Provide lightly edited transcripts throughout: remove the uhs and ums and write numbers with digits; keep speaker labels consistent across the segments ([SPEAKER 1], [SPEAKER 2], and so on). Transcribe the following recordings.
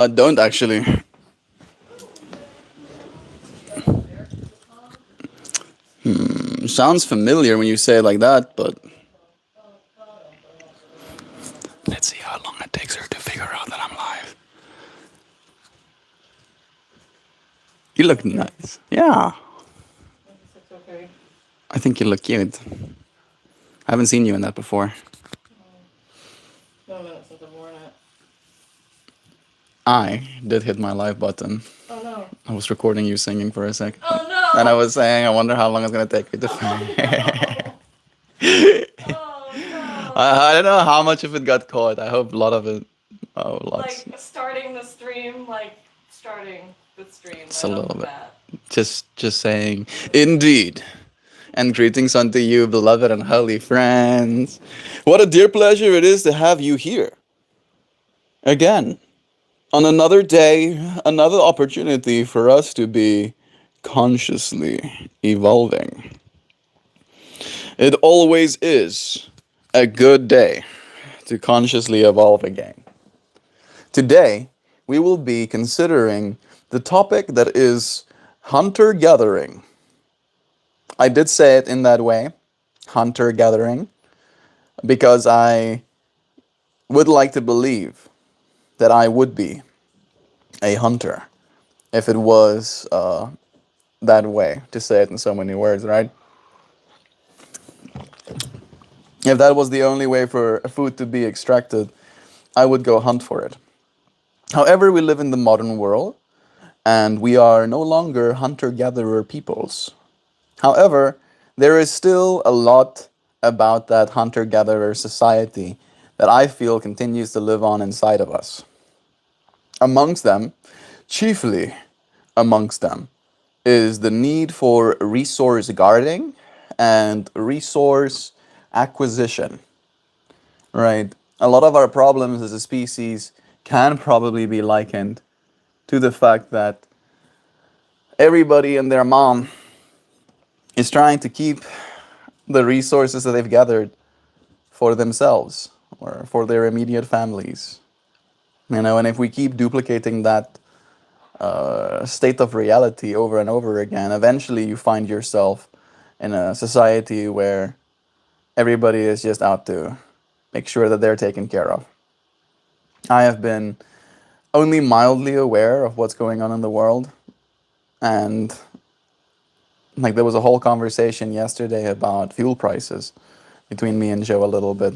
[SPEAKER 1] I don't actually. It sounds familiar when you say it like that, but let's see how long it takes her to figure out that I'm live. You look nice. Yeah,
[SPEAKER 2] It's okay.
[SPEAKER 1] I think you look cute. I haven't seen you in that before.
[SPEAKER 2] No minute since I've worn it.
[SPEAKER 1] I did hit my live button.
[SPEAKER 2] Oh no.
[SPEAKER 1] I was recording you singing for a sec.
[SPEAKER 2] Oh
[SPEAKER 1] And I
[SPEAKER 2] no.
[SPEAKER 1] was saying, I wonder how long it's gonna take me to
[SPEAKER 2] Oh
[SPEAKER 1] finish.
[SPEAKER 2] no. Oh
[SPEAKER 1] I
[SPEAKER 2] no.
[SPEAKER 1] don't know how much of it got caught. I hope a lot of it. Oh, lots.
[SPEAKER 2] Like starting the stream, starting the stream
[SPEAKER 1] Just a
[SPEAKER 2] right off
[SPEAKER 1] little
[SPEAKER 2] the
[SPEAKER 1] bit.
[SPEAKER 2] bat.
[SPEAKER 1] Just saying. Indeed. And greetings unto you, beloved and holy friends. What a dear pleasure it is to have you here. Again, on another day, another opportunity for us to be consciously evolving. It always is a good day to consciously evolve again. Today, we will be considering the topic that is hunter gathering. I did say it in that way, hunter gathering, because I would like to believe that I would be a hunter if it was that way, to say it in so many words, right? If that was the only way for food to be extracted, I would go hunt for it. However, we live in the modern world, and we are no longer hunter-gatherer peoples. However, there is still a lot about that hunter-gatherer society that I feel continues to live on inside of us. Amongst them, chiefly amongst them, is the need for resource guarding and resource acquisition, right? A lot of our problems as a species can probably be likened to the fact that everybody and their mom is trying to keep the resources that they've gathered for themselves or for their immediate families. You know, and if we keep duplicating that state of reality over and over again, eventually you find yourself in a society where everybody is just out to make sure that they're taken care of. I have been only mildly aware of what's going on in the world, and like there was a whole conversation yesterday about fuel prices between me and Joe a little bit.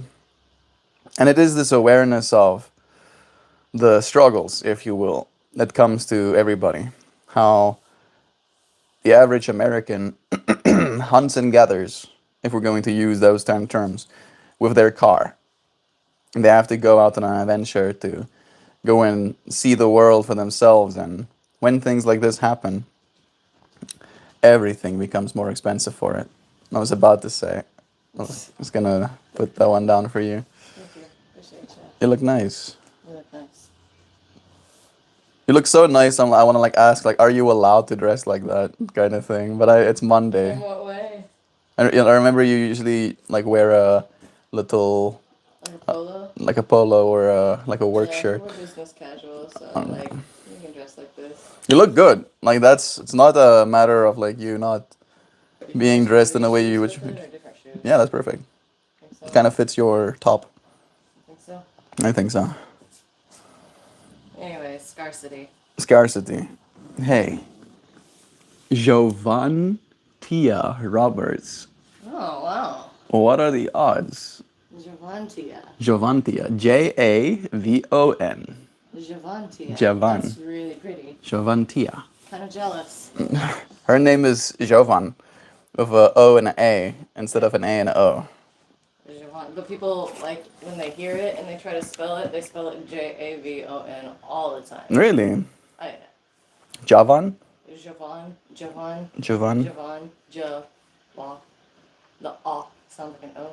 [SPEAKER 1] And it is this awareness of the struggles, if you will, that comes to everybody. How the average American hunts and gathers, if we're going to use those 10 terms, with their car. And they have to go out on an adventure to go and see the world for themselves. And when things like this happen, everything becomes more expensive for it. I was about to say, I was gonna put that one down for you.
[SPEAKER 2] Thank you. Appreciate you.
[SPEAKER 1] You look nice.
[SPEAKER 2] You look nice.
[SPEAKER 1] You look so nice. I want to like ask, like, are you allowed to dress like that kind of thing? But it's
[SPEAKER 2] In
[SPEAKER 1] Monday.
[SPEAKER 2] what way?
[SPEAKER 1] I remember you usually like wear a little,
[SPEAKER 2] Like a polo?
[SPEAKER 1] like a polo or like a work
[SPEAKER 2] Yeah,
[SPEAKER 1] shirt.
[SPEAKER 2] we're business casual, so
[SPEAKER 1] Um,
[SPEAKER 2] you can dress like this.
[SPEAKER 1] you look good. Like that's it's not a matter of like you not
[SPEAKER 2] Do you think I
[SPEAKER 1] being
[SPEAKER 2] should wear
[SPEAKER 1] dressed in
[SPEAKER 2] these
[SPEAKER 1] a way you
[SPEAKER 2] shoes
[SPEAKER 1] would.
[SPEAKER 2] with it or different shoes?
[SPEAKER 1] Yeah, that's perfect.
[SPEAKER 2] Think so?
[SPEAKER 1] It kind of fits your top.
[SPEAKER 2] Think so?
[SPEAKER 1] I think so.
[SPEAKER 2] Anyway, scarcity.
[SPEAKER 1] Scarcity. Hey, Jovan Tia Roberts.
[SPEAKER 2] Oh, wow.
[SPEAKER 1] What are the odds?
[SPEAKER 2] Javantia.
[SPEAKER 1] Jovantia. Javon.
[SPEAKER 2] Javantia.
[SPEAKER 1] Javan.
[SPEAKER 2] That's really pretty.
[SPEAKER 1] Jovantia.
[SPEAKER 2] Kind of jealous.
[SPEAKER 1] Her name is Jovan, with a O and an A instead of an A and an O.
[SPEAKER 2] Javon. But people, like, when they hear it and they try to spell it, they spell it Javon all the time.
[SPEAKER 1] Really?
[SPEAKER 2] I,
[SPEAKER 1] Javan?
[SPEAKER 2] Javon.
[SPEAKER 1] Jovan?
[SPEAKER 2] Javon. Javan. The A sounds like an O.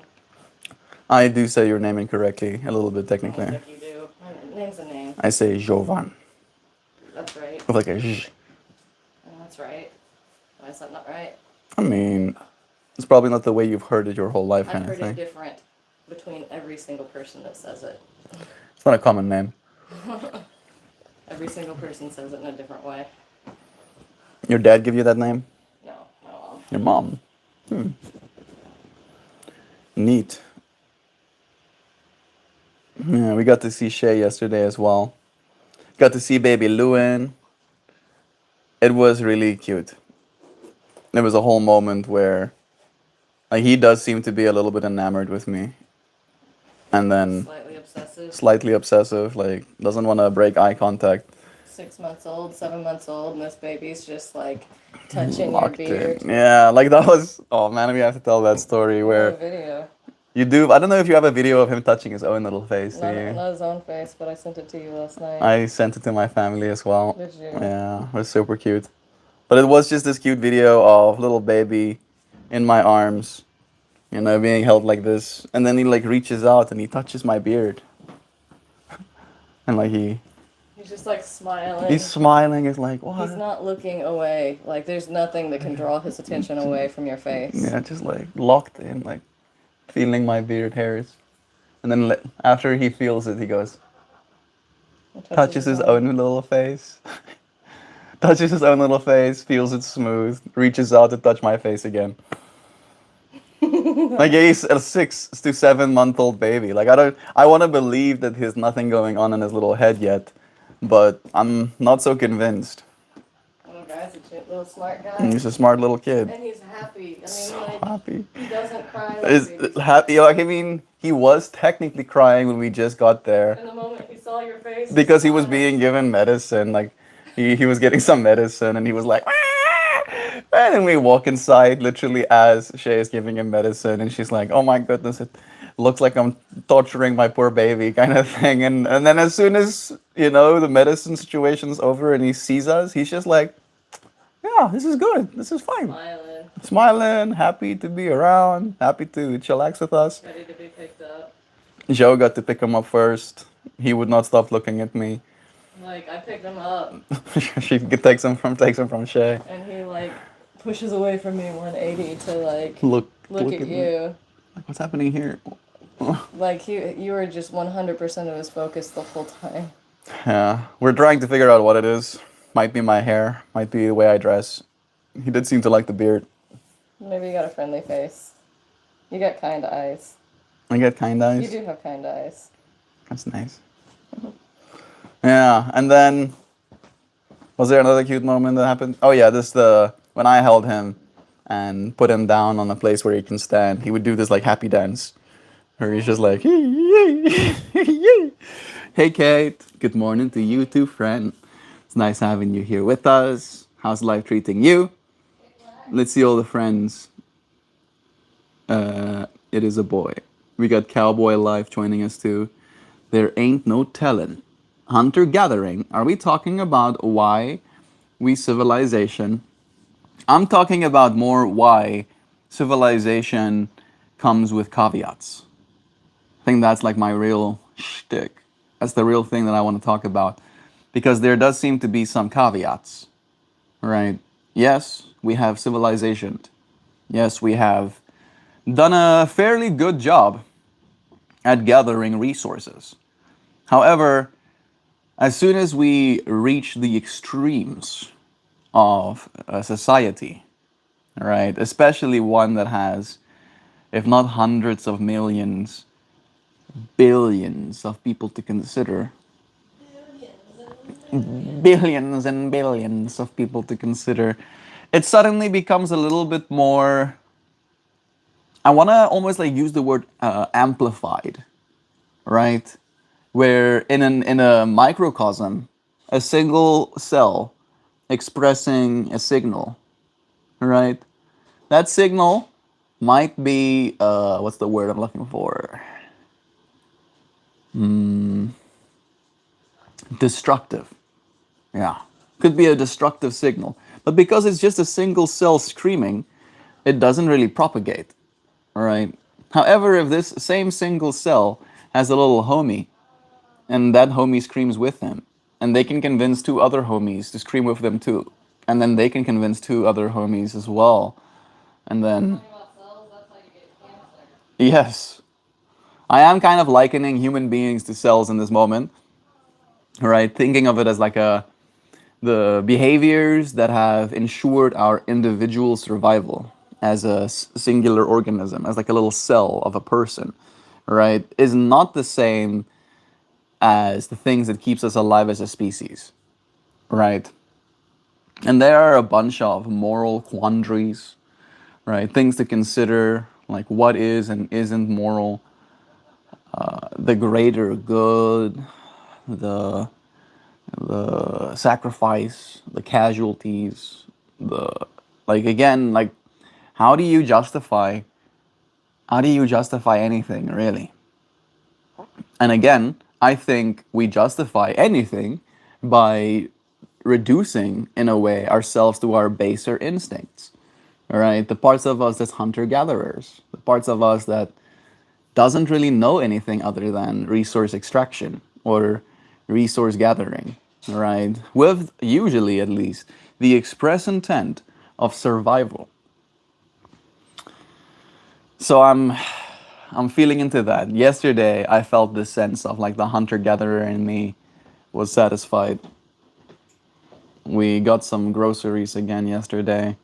[SPEAKER 1] I do say your name incorrectly, a little bit
[SPEAKER 2] I
[SPEAKER 1] technically.
[SPEAKER 2] think you do. My name's a name.
[SPEAKER 1] I say Jovan,
[SPEAKER 2] That's right.
[SPEAKER 1] with like a Z.
[SPEAKER 2] That's right. Why is that not right?
[SPEAKER 1] I mean, it's probably not the way you've heard it your whole life,
[SPEAKER 2] I've
[SPEAKER 1] kind of
[SPEAKER 2] heard it
[SPEAKER 1] thing.
[SPEAKER 2] different between every single person that says it.
[SPEAKER 1] It's not a common name.
[SPEAKER 2] Every single person says it in a different way.
[SPEAKER 1] Your dad give you that name?
[SPEAKER 2] No, my mom.
[SPEAKER 1] Your mom? Neat. Yeah, we got to see Shay yesterday as well. Got to see baby Lewin. It was really cute. There was a whole moment where he does seem to be a little bit enamored with me. And then
[SPEAKER 2] Slightly obsessive.
[SPEAKER 1] slightly obsessive, like doesn't want to break eye contact.
[SPEAKER 2] 6 months old, 7 months old, and this baby's just like touching your
[SPEAKER 1] Locked in.
[SPEAKER 2] beard.
[SPEAKER 1] Yeah, like that was. Oh man, we have to tell that story
[SPEAKER 2] I have
[SPEAKER 1] where
[SPEAKER 2] a video.
[SPEAKER 1] you do. I don't know if you have a video of him touching his own little face. Do
[SPEAKER 2] Not,
[SPEAKER 1] you?
[SPEAKER 2] not his own face, but I sent it to you last night.
[SPEAKER 1] I sent it to my family as well.
[SPEAKER 2] Did you?
[SPEAKER 1] Yeah, it was super cute. But it was just this cute video of little baby in my arms, being held like this, and then he like reaches out and he touches my beard, and like
[SPEAKER 2] He's just like smiling.
[SPEAKER 1] he's smiling. It's like what?
[SPEAKER 2] He's not looking away. Like there's nothing that can draw his attention away from your face.
[SPEAKER 1] Yeah, just like locked in, like feeling my beard hairs, and then after he feels it, he goes touches his own little face. Touches his own little face, feels it smooth, reaches out to touch my face again. Like he's a 6 to 7 month old baby. Like I want to believe that there's nothing going on in his little head yet, but I'm not so convinced.
[SPEAKER 2] Little guy's a cute little smart guy.
[SPEAKER 1] He's a smart little kid.
[SPEAKER 2] And he's happy. I mean,
[SPEAKER 1] So
[SPEAKER 2] like,
[SPEAKER 1] happy.
[SPEAKER 2] he doesn't cry. Like
[SPEAKER 1] Is
[SPEAKER 2] babies.
[SPEAKER 1] happy? Like I mean, he was technically crying when we just got there
[SPEAKER 2] And the moment he saw your face,
[SPEAKER 1] because he was
[SPEAKER 2] smiled.
[SPEAKER 1] being given medicine. Like he was getting some medicine and he was like. And then we walk inside literally as Shay is giving him medicine, and she's like, "Oh my goodness, it looks like I'm torturing my poor baby," kind of thing. And then as soon as the medicine situation's over and he sees us, he's just like, "Yeah, this is good. This is fine." Smiling, happy to be around, happy to chillax with us.
[SPEAKER 2] Ready to be picked up.
[SPEAKER 1] Joe got to pick him up first. He would not stop looking at me.
[SPEAKER 2] Like I picked him up,
[SPEAKER 1] She takes him from Shay.
[SPEAKER 2] and he like pushes away from me 180 to like
[SPEAKER 1] Look
[SPEAKER 2] at
[SPEAKER 1] me.
[SPEAKER 2] you.
[SPEAKER 1] Like, what's happening here?
[SPEAKER 2] Like you were just 100% of his focus the whole time.
[SPEAKER 1] Yeah, we're trying to figure out what it is. Might be my hair, might be the way I dress. He did seem to like the beard.
[SPEAKER 2] Maybe you got a friendly face. You got kind eyes.
[SPEAKER 1] I get kind eyes.
[SPEAKER 2] You do have kind eyes.
[SPEAKER 1] That's nice. Yeah, and then was there another cute moment that happened? Oh yeah, when I held him and put him down on a place where he can stand, he would do this like happy dance. Where he's just like, "Hey Kate, good morning to you too, friend. It's nice having you here with us. How's life treating you? Let's see all the friends. It is a boy. We got Cowboy Life joining us too. There ain't no telling. Hunter gathering. Are we talking about why we civilization? I'm talking about more why civilization comes with caveats. I think that's like my real shtick. That's the real thing that I want to talk about. Because there does seem to be some caveats, right? Yes, we have civilization. Yes, we have done a fairly good job at gathering resources. However, as soon as we reach the extremes of a society, right, especially one that has, if not hundreds of millions, billions of people to consider, billions and billions of people to consider, it suddenly becomes a little bit more, I want to almost like use the word amplified, right? Where in a microcosm, a single cell expressing a signal, right? That signal might be, what's the word I'm looking for? Destructive. Yeah, could be a destructive signal. But because it's just a single cell screaming, it doesn't really propagate, all right? However, if this same single cell has a little homie, and that homie screams with him, and they can convince two other homies to scream with them too, and then they can convince two other homies as well, and then... Yes. I am kind of likening human beings to cells in this moment. right? Thinking of it as like the behaviors that have ensured our individual survival as a singular organism, as like a little cell of a person, right, is not the same as the things that keeps us alive as a species, right? And there are a bunch of moral quandaries, right? Things to consider, like what is and isn't moral, the greater good, the sacrifice, the casualties, the like again, like how do you justify anything really? And again, I think we justify anything by reducing in a way ourselves to our baser instincts. All right, the parts of us that's hunter gatherers, the parts of us that doesn't really know anything other than resource extraction or resource gathering, right? With usually, at least, the express intent of survival. So I'm feeling into that. Yesterday, I felt this sense of like the hunter gatherer in me was satisfied. We got some groceries again yesterday,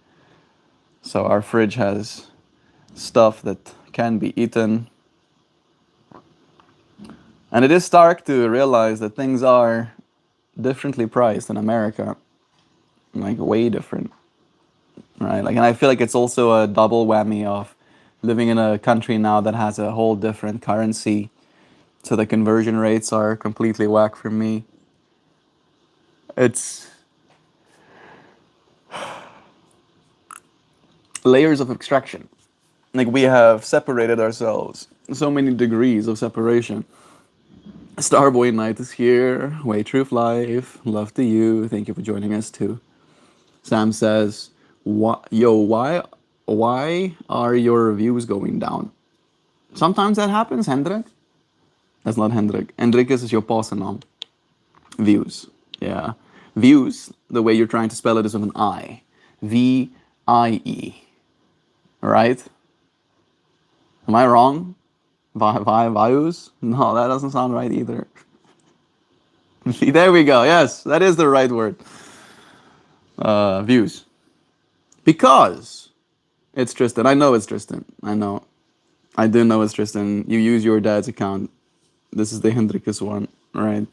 [SPEAKER 1] so our fridge has stuff that can be eaten. And it is stark to realize that things are differently priced in America, like way different, right? Like, and I feel like it's also a double whammy of living in a country now that has a whole different currency, so the conversion rates are completely whack for me. It's layers of extraction. Like we have separated ourselves, so many degrees of separation. Starboy Knight is here. Way Truth Life. Love to you. Thank you for joining us too. Sam says, Yo, why are your views going down?" Sometimes that happens, Hendrik. That's not Hendrik. Hendrikus is your naam. Views. Yeah. Views, the way you're trying to spell it is with an I. VIE. Right? Am I wrong? Views? No, that doesn't sound right either. There we go. Yes, that is the right word. Views. Because it's Tristan. I know it's Tristan. I know. I do know it's Tristan. You use your dad's account. This is the Hendrikus one, right?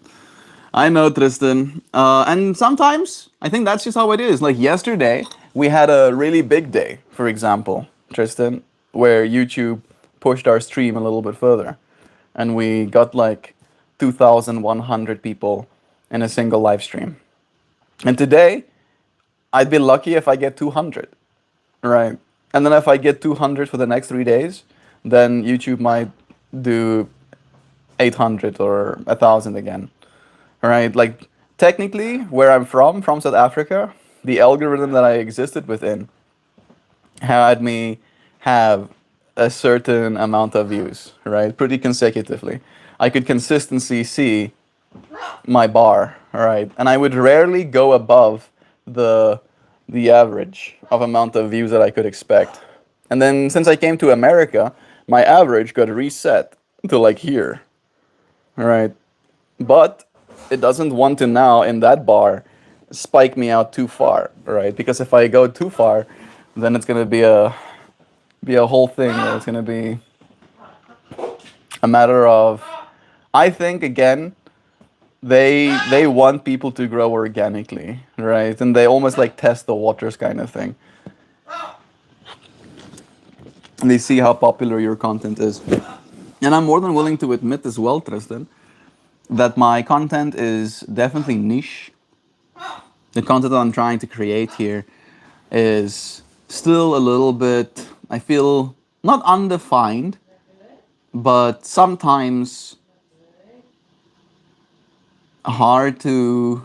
[SPEAKER 1] I know Tristan. And sometimes I think that's just how it is. Like yesterday, we had a really big day, for example, Tristan, where YouTube pushed our stream a little bit further. And we got like 2,100 people in a single live stream. And today, I'd be lucky if I get 200, right? And then if I get 200 for the next 3 days, then YouTube might do 800 or 1,000 again, right? Like technically, where I'm from South Africa, the algorithm that I existed within had me have a certain amount of views, right? Pretty consecutively. I could consistently see my bar, right? And I would rarely go above the average of amount of views that I could expect. And then since I came to America, my average got reset to like here, right? But it doesn't want to now in that bar spike me out too far, right? Because if I go too far, then it's gonna be a whole thing. It's gonna be a matter of, I think again, they want people to grow organically, right? And they almost like test the waters kind of thing. And they see how popular your content is. And I'm more than willing to admit as well, Tristan, that my content is definitely niche. The content that I'm trying to create here is still a little bit, I feel, not undefined, but sometimes hard to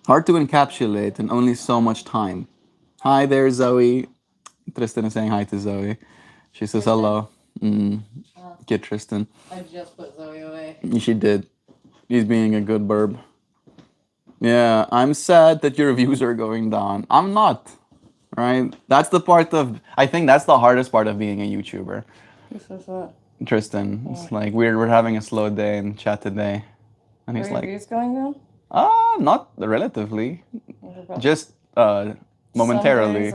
[SPEAKER 1] encapsulate in only so much time. Hi there, Zoe. Tristan is saying hi to Zoe. She says hello. Get Tristan.
[SPEAKER 2] I just put Zoe away.
[SPEAKER 1] She did. He's being a good burb. Yeah, I'm sad that your views are going down. I'm not. Right? That's the part of, I think that's the hardest part of being a YouTuber.
[SPEAKER 2] Who says that?
[SPEAKER 1] Tristan. It's like we're having a slow day in chat today. And
[SPEAKER 2] Are
[SPEAKER 1] he's
[SPEAKER 2] your
[SPEAKER 1] like,
[SPEAKER 2] views going down?
[SPEAKER 1] not relatively,
[SPEAKER 2] What about-
[SPEAKER 1] just momentarily.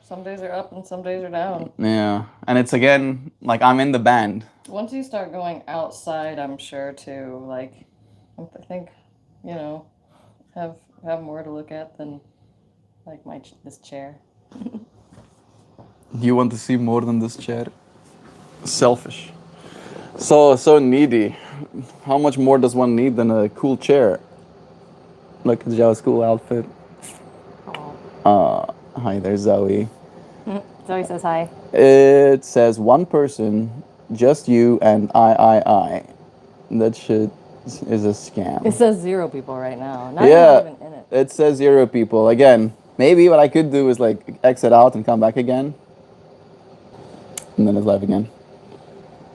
[SPEAKER 2] Some days are up and some days are down.
[SPEAKER 1] Yeah, and it's again like I'm in the band.
[SPEAKER 2] Once you start going outside, I'm sure to like, I think, you know, have more to look at than like this chair.
[SPEAKER 1] You want to see more than this chair? Selfish. So needy. How much more does one need than a cool chair? Look at Zhao's cool outfit. Hi there, Zoe.
[SPEAKER 2] Zoe says hi.
[SPEAKER 1] It says one person, just you and I. That shit is a scam.
[SPEAKER 2] It says 0 people right now. Not
[SPEAKER 1] Yeah,
[SPEAKER 2] even in it.
[SPEAKER 1] it says 0 people. Again, maybe what I could do is like exit out and come back again. And then it's live again.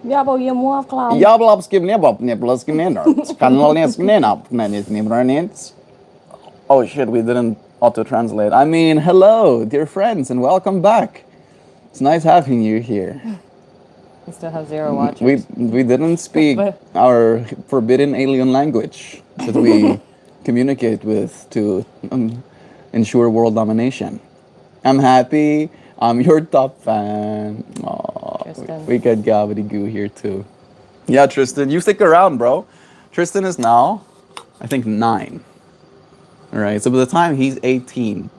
[SPEAKER 2] Jabo je mławklam.
[SPEAKER 1] Oh shit, we didn't auto-translate. I mean, hello, dear friends, and welcome back. It's nice having you here.
[SPEAKER 2] We still have 0 watchers.
[SPEAKER 1] We didn't speak our forbidden alien language that we communicate with to ensure world domination. I'm happy. I'm your top fan. Aw,
[SPEAKER 2] Tristan.
[SPEAKER 1] we got Gobbledygoo here too. Yeah, Tristan, you stick around, bro. Tristan is now, I think, 9. All right, so by the time he's 18,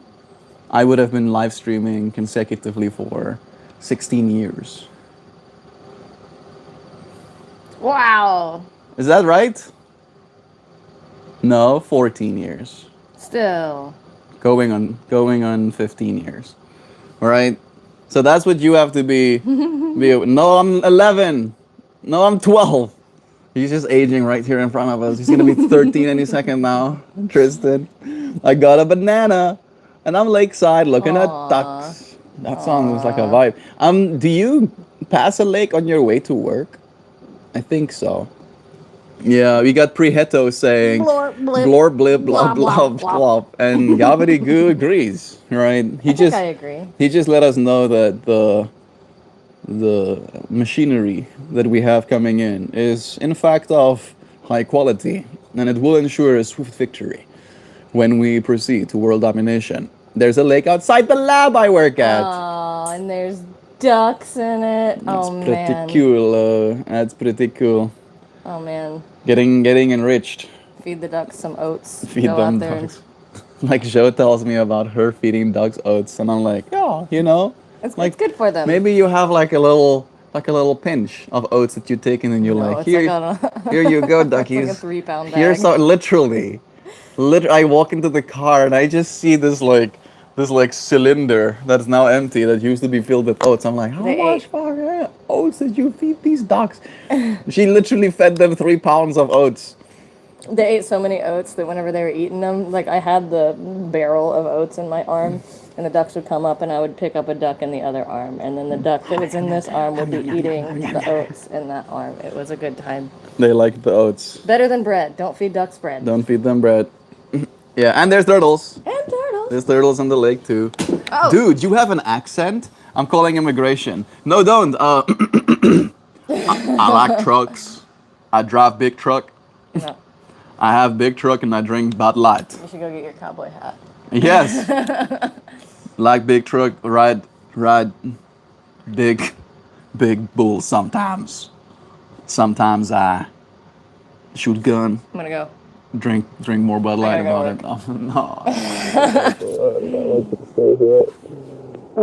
[SPEAKER 1] I would have been live streaming consecutively for 16 years.
[SPEAKER 2] Wow.
[SPEAKER 1] Is that right? No, 14 years.
[SPEAKER 2] Still.
[SPEAKER 1] Going on 15 years. All right? So that's what you have to be. No, I'm 11. No, I'm 12. He's just aging right here in front of us. He's going to be 13 any second now. Tristan. I got a banana. And I'm lakeside looking at ducks. That song was like a vibe. Do you pass a lake on your way to work? I think so. Yeah, we got Preheto saying
[SPEAKER 2] Blorp, blip,
[SPEAKER 1] blorp, blip,
[SPEAKER 2] blop,
[SPEAKER 1] blop,
[SPEAKER 2] blop,
[SPEAKER 1] blop, blop. And Gobbledygoo agrees, right?
[SPEAKER 2] I think I agree.
[SPEAKER 1] He just let us know that the machinery that we have coming in is in fact of high quality, and it will ensure a swift victory when we proceed to world domination. There's a lake outside the lab I work at.
[SPEAKER 2] Oh, and there's ducks in it.
[SPEAKER 1] That's
[SPEAKER 2] Oh,
[SPEAKER 1] pretty
[SPEAKER 2] man.
[SPEAKER 1] cool. That's pretty cool.
[SPEAKER 2] Oh, man.
[SPEAKER 1] Getting enriched.
[SPEAKER 2] Feed the ducks some oats.
[SPEAKER 1] Feed
[SPEAKER 2] Go
[SPEAKER 1] them
[SPEAKER 2] out there
[SPEAKER 1] ducks. Like Jo tells me about her feeding ducks oats, and I'm like, yeah, you know,
[SPEAKER 2] It's
[SPEAKER 1] like
[SPEAKER 2] good for them.
[SPEAKER 1] maybe you have like a little pinch of oats that you take in, and you're
[SPEAKER 2] No,
[SPEAKER 1] like,
[SPEAKER 2] it's
[SPEAKER 1] here,
[SPEAKER 2] like
[SPEAKER 1] here you go,
[SPEAKER 2] It's
[SPEAKER 1] duckies.
[SPEAKER 2] like a 3-pound bag.
[SPEAKER 1] Here's so literally, I walk into the car and I just see this cylinder that's now empty that used to be filled with oats. I'm like, how
[SPEAKER 2] They
[SPEAKER 1] much
[SPEAKER 2] ate.
[SPEAKER 1] fucking oats did you feed these ducks? She literally fed them 3 pounds of oats.
[SPEAKER 2] They ate so many oats that whenever they were eating them, like I had the barrel of oats in my arm, and the ducks would come up, and I would pick up a duck in the other arm, and then the duck that was in this arm would be eating the oats in that arm. It was a good time.
[SPEAKER 1] They like the oats.
[SPEAKER 2] Better than bread. Don't feed ducks bread.
[SPEAKER 1] Don't feed them bread. Yeah, and there's turtles.
[SPEAKER 2] And turtles.
[SPEAKER 1] There's turtles in the lake too.
[SPEAKER 2] Oh.
[SPEAKER 1] Dude, you have an accent? I'm calling immigration. No, don't. I like trucks. I drive big truck.
[SPEAKER 2] No,
[SPEAKER 1] I have big truck and I drink Bud Light.
[SPEAKER 2] you should go get your cowboy hat.
[SPEAKER 1] Yes. Like big truck, ride big bull sometimes. Sometimes I shoot gun,
[SPEAKER 2] I'm gonna go.
[SPEAKER 1] drink more Bud Light
[SPEAKER 2] gotta
[SPEAKER 1] about
[SPEAKER 2] go
[SPEAKER 1] it. No. Stay here. I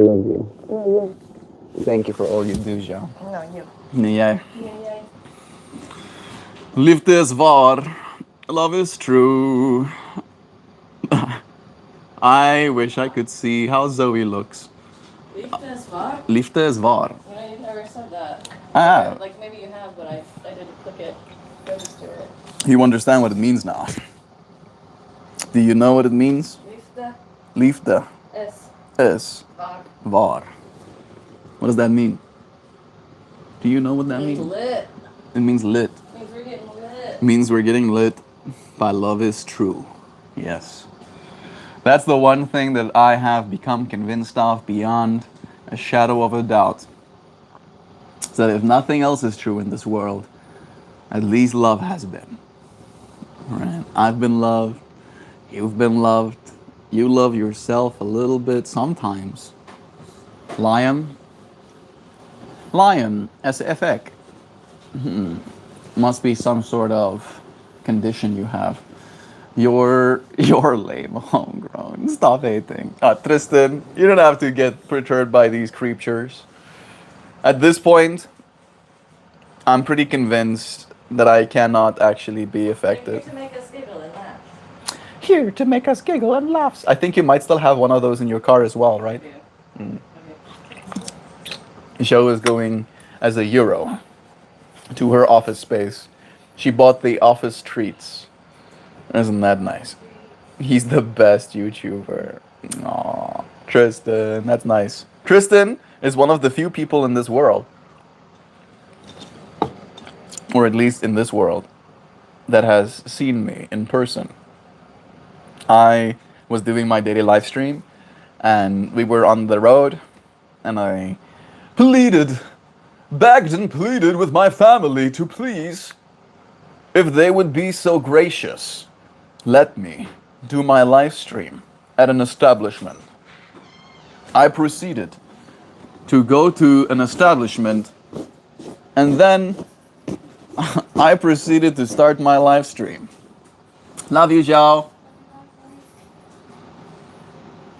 [SPEAKER 1] love you. Thank you for all you do, Jean.
[SPEAKER 2] No, you.
[SPEAKER 1] Yeah.
[SPEAKER 2] Yeah.
[SPEAKER 1] Liefde is wahr. Love is true. I wish I could see how Zoe looks.
[SPEAKER 2] Liefde is wahr?
[SPEAKER 1] Liefde is wahr.
[SPEAKER 2] No, you never said that.
[SPEAKER 1] Ah.
[SPEAKER 2] Like maybe you have, but I didn't click it. Register it.
[SPEAKER 1] You understand what it means now. Do you know what it means?
[SPEAKER 2] Liefde
[SPEAKER 1] Liefde
[SPEAKER 2] is
[SPEAKER 1] is
[SPEAKER 2] wahr.
[SPEAKER 1] wahr. What does that mean? Do you know what that
[SPEAKER 2] Means
[SPEAKER 1] means?
[SPEAKER 2] lit.
[SPEAKER 1] It means lit.
[SPEAKER 2] Means we're getting lit.
[SPEAKER 1] It means we're getting lit by love is true. Yes. That's the one thing that I have become convinced of beyond a shadow of a doubt. Is that if nothing else is true in this world, at least love has been. Right? I've been loved. You've been loved. You love yourself a little bit sometimes. Lion. Lion, as effect. Must be some sort of condition you have. You're lame, homegrown. Stop hating. Tristan, you don't have to get perturbed by these creatures. At this point, I'm pretty convinced that I cannot actually be affected.
[SPEAKER 2] To make us giggle and laugh.
[SPEAKER 1] Here to make us giggle and laugh. I think you might still have one of those in your car as well, right? Jo is going as a Euro to her office space. She bought the office treats. Isn't that nice? He's the best YouTuber. Aw, Tristan, that's nice. Tristan is one of the few people in this world, or at least in this world, that has seen me in person. I was doing my daily live stream, and we were on the road, and I begged and pleaded with my family to please, if they would be so gracious, let me do my live stream at an establishment. I proceeded to go to an establishment, and then I proceeded to start my live stream. Love you, Zhao.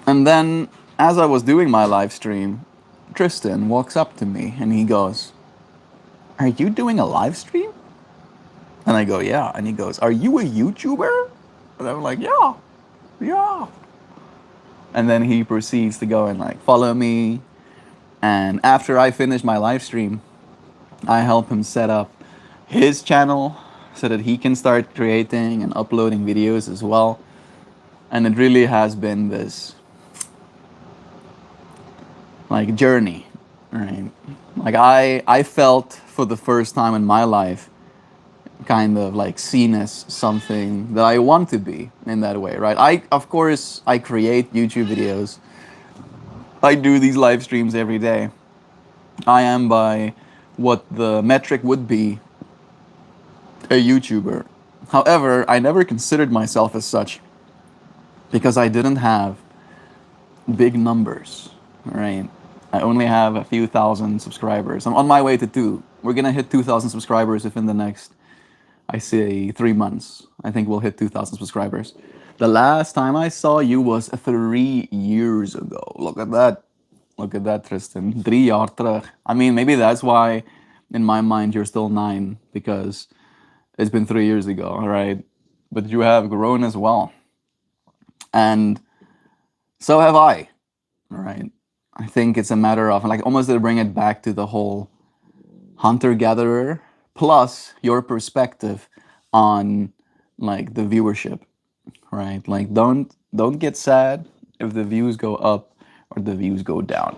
[SPEAKER 1] And then, as I was doing my live stream, Tristan walks up to me and he goes, "Are you doing a live stream?" And I go, "Yeah." And he goes, "Are you a YouTuber?" And I'm like, "Yeah, yeah." And then he proceeds to go and like follow me. And after I finish my live stream, I help him set up his channel so that he can start creating and uploading videos as well. And it really has been this like journey, right? Like I felt for the first time in my life kind of like seen as something that I want to be in that way, right? Of course I create YouTube videos. I do these live streams every day. I am by what the metric would be a YouTuber. However, I never considered myself as such because I didn't have big numbers, right? I only have a few thousand subscribers. I'm on my way to 2. We're gonna hit 2,000 subscribers within the next, I say, 3 months. I think we'll hit 2,000 subscribers. The last time I saw you was 3 years ago. Look at that. Look at that, Tristan. 3 jaar terug. I mean, maybe that's why in my mind you're still 9, because it's been 3 years ago, right? But you have grown as well. And so have I, right? I think it's a matter of like almost to bring it back to the whole hunter-gatherer plus your perspective on like the viewership, right? Like don't get sad if the views go up or the views go down,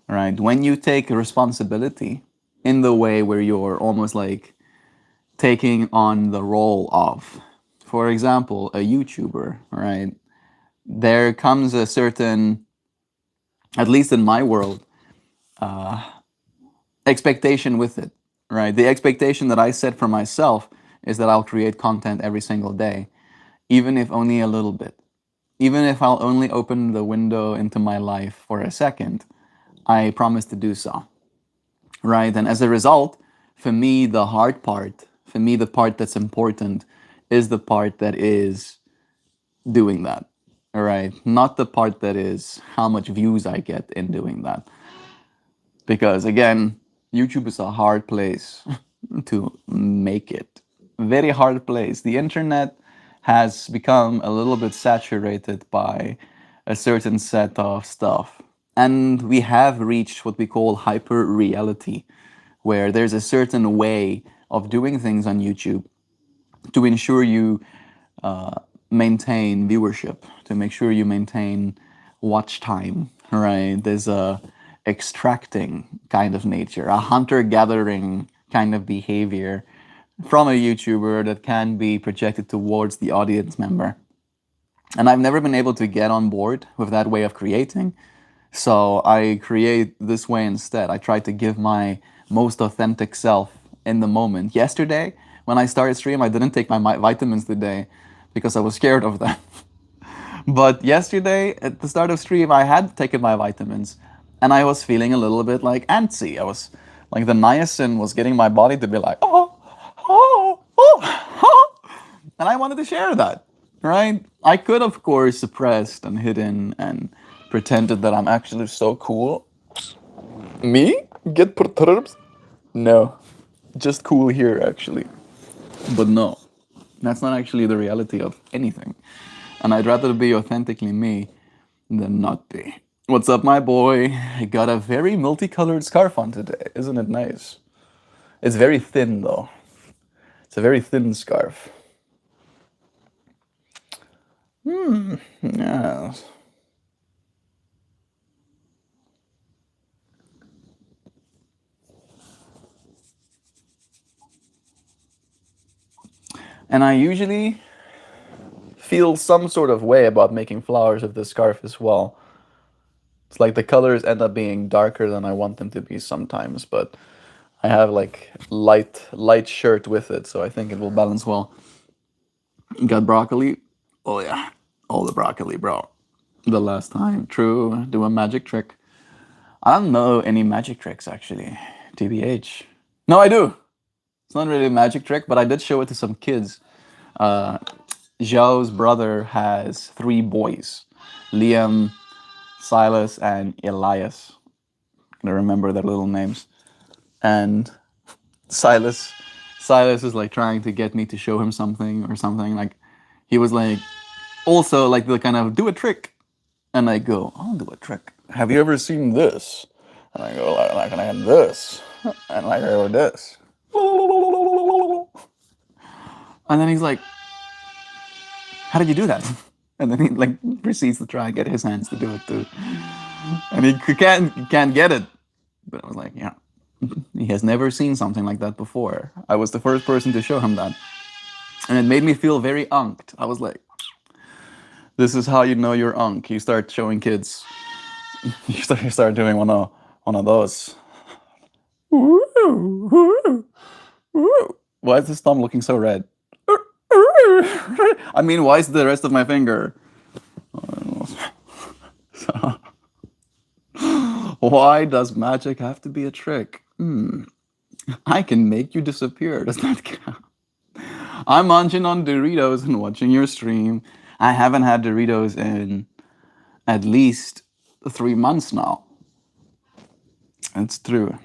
[SPEAKER 1] right? When you take responsibility in the way where you're almost like taking on the role of, for example, a YouTuber, right? There comes a certain, at least in my world, expectation with it, right? The expectation that I set for myself is that I'll create content every single day, even if only a little bit. Even if I'll only open the window into my life for a second, I promise to do so, right? And as a result, for me, the hard part, for me, the part that's important is the part that is doing that, all right? Not the part that is how much views I get in doing that. Because again, YouTube is a hard place to make it. Very hard place. The internet has become a little bit saturated by a certain set of stuff. And we have reached what we call hyper reality, where there's a certain way of doing things on YouTube to ensure you maintain viewership, to make sure you maintain watch time, right? There's a extracting kind of nature, a hunter-gathering kind of behavior from a YouTuber that can be projected towards the audience member. And I've never been able to get on board with that way of creating. So I create this way instead. I try to give my most authentic self in the moment. Yesterday when I started stream, I didn't take my vitamins today because I was scared of them. But yesterday, at the start of stream, I had taken my vitamins and I was feeling a little bit like antsy. I was like, the niacin was getting my body to be like, oh, oh, oh, oh. And I wanted to share that, right? I could, of course, suppressed and hidden and pretended that I'm actually so cool. Me? Get perturbed? No. Just cool here, actually. But no, that's not actually the reality of anything. And I'd rather be authentically me than not be. What's up, my boy? I got a very multicolored scarf on today. Isn't it nice? It's very thin, though. It's a very thin scarf. Yes. And I usually feel some sort of way about making flowers of this scarf as well. It's like the colors end up being darker than I want them to be sometimes, but I have like light shirt with it, so I think it will balance well. Got broccoli? Oh yeah, all the broccoli, bro. The last time, true, do a magic trick. I don't know any magic tricks actually, TBH. No, I do. It's not really a magic trick, but I did show it to some kids. Zhao's brother has 3 boys, Liam, Silas, and Elias. I remember their little names. And Silas is like trying to get me to show him something or something. Like he was like also like the kind of do a trick. And I go, I'll do a trick. Have you ever seen this? And I go like and this. And like I go this. And then he's like, how did you do that? And then he like proceeds to try and get his hands to do it too. And he can't get it. But I was like, yeah. He has never seen something like that before. I was the first person to show him that. And it made me feel very unked. I was like, this is how you know you're unk. You start showing kids. You start doing one of those. Why is this thumb looking so red? I mean, why is the rest of my finger? Why does magic have to be a trick? I can make you disappear. Does that count? I'm munching on Doritos and watching your stream. I haven't had Doritos in at least 3 months now. It's true.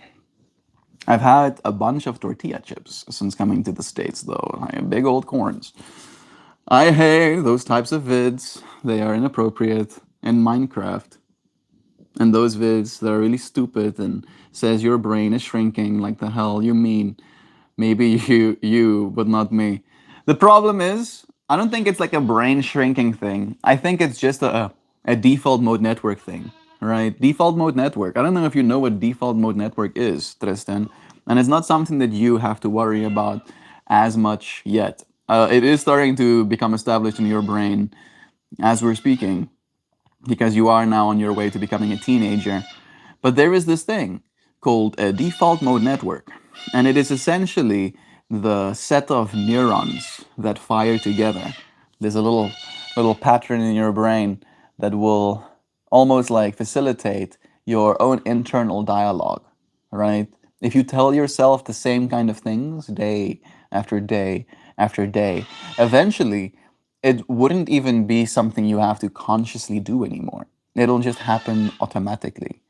[SPEAKER 1] I've had a bunch of tortilla chips since coming to the States, though. I have big old corns. I hate those types of vids. They are inappropriate in Minecraft. And those vids that are really stupid and says your brain is shrinking, like the hell you mean. Maybe you, but not me. The problem is, I don't think it's like a brain shrinking thing. I think it's just a default mode network thing, right? Default mode network. I don't know if you know what default mode network is, Tristan. And it's not something that you have to worry about as much yet. It is starting to become established in your brain as we're speaking, because you are now on your way to becoming a teenager. But there is this thing called a default mode network. And it is essentially the set of neurons that fire together. There's a little pattern in your brain that will almost like facilitate your own internal dialogue, right? If you tell yourself the same kind of things day after day after day, eventually it wouldn't even be something you have to consciously do anymore. It'll just happen automatically.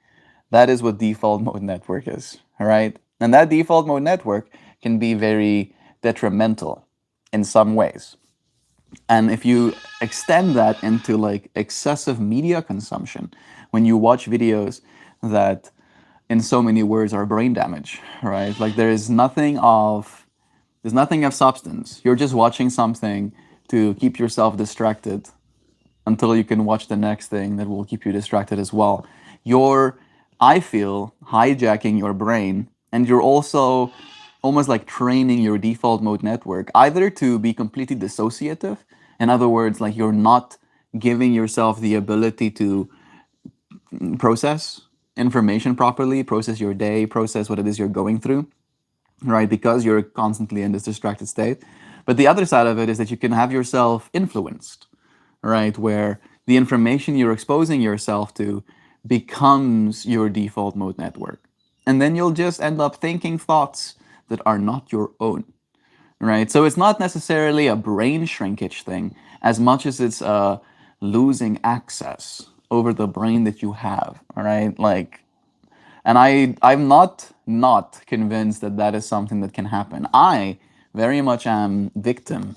[SPEAKER 1] That is what default mode network is, right? And that default mode network can be very detrimental in some ways. And if you extend that into like excessive media consumption, when you watch videos that in so many words are brain damage, right? Like there's nothing of substance. You're just watching something to keep yourself distracted until you can watch the next thing that will keep you distracted as well. You're, I feel, hijacking your brain, and you're also almost like training your default mode network either to be completely dissociative. In other words, like you're not giving yourself the ability to process information properly, process your day, process what it is you're going through. right? Because you're constantly in this distracted state. But the other side of it is that you can have yourself influenced, right? Where the information you're exposing yourself to becomes your default mode network. And then you'll just end up thinking thoughts that are not your own, right? So it's not necessarily a brain shrinkage thing as much as it's losing access over the brain that you have, all right? Like, and I'm not convinced that that is something that can happen. I very much am victim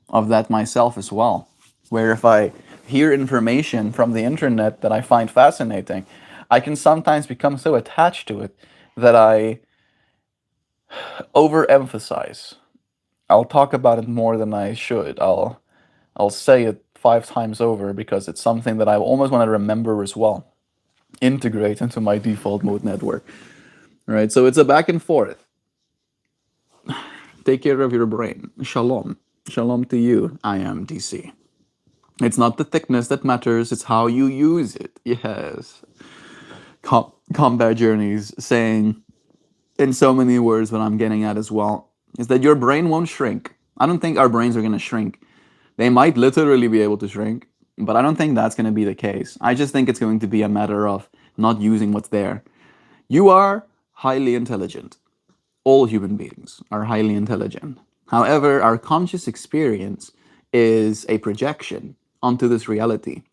[SPEAKER 1] of that myself as well, where if I hear information from the internet that I find fascinating, I can sometimes become so attached to it that I overemphasize. I'll talk about it more than I should. I'll say it 5 times over because it's something that I almost want to remember as well, integrate into my default mode network. Right? So it's a back and forth. Take care of your brain. Shalom. Shalom to you. I am DC. It's not the thickness that matters, it's how you use it. Yes. Combat Journeys saying in so many words what I'm getting at as well is that your brain won't shrink. I don't think our brains are going to shrink. They might literally be able to shrink, but I don't think that's going to be the case. I just think it's going to be a matter of not using what's there. You are highly intelligent. All human beings are highly intelligent. However, our conscious experience is a projection onto this reality.